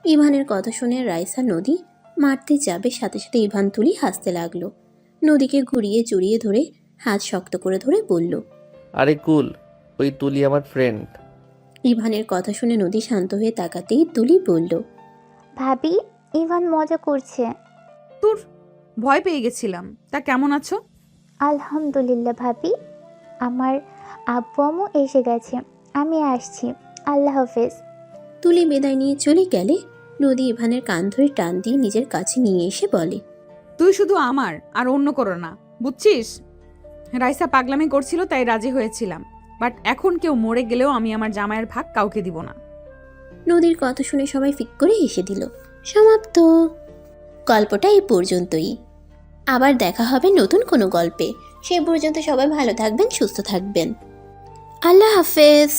ইভানের কথা শুনে রাইসা নদী মারতে যাবে, সাথে সাথে ইভান তুলি হাসতে লাগলো। নদীকে ঘুরিয়ে জড়িয়ে ধরে হাত শক্ত করে ধরে বলল, আরে কুল, ওই তুলি আমার ফ্রেন্ড। ইভানের কথা শুনে নদী শান্ত হয়ে তাকাতেই তুলি বলল, ভাবি, ইভান মজা করছে। তোর ভয় পেয়ে গেছিলাম। তা কেমন আছো? আলহামদুলিল্লাহ ভাবি, আমার আব্বু আম্মু এসে গেছে, আমি আসছি, আল্লাহ হাফেজ। তুলি বিদায় নিয়ে চলে গেলে নদী ইভানের কান ধরে টান দিয়ে নিজের কাছে নিয়ে এসে বলে, তুই শুধু আমার, আর অন্য করো না, বুঝছিস? রাইসা পাগলামি করছিল তাই রাজি হয়েছিলাম, বাট এখন কেউ মরে গেলেও আমি আমার জামাইয়ের ভাগ কাউকে দিব না। নদীর কথা শুনে সবাই ফিক করে হেসে দিল। সমাপ্ত। গল্পটা এই পর্যন্তই। আবার দেখা হবে নতুন কোনো গল্পে। সে পর্যন্ত সবাই ভালো থাকবেন, সুস্থ থাকবেন। আল্লাহ হাফেজ।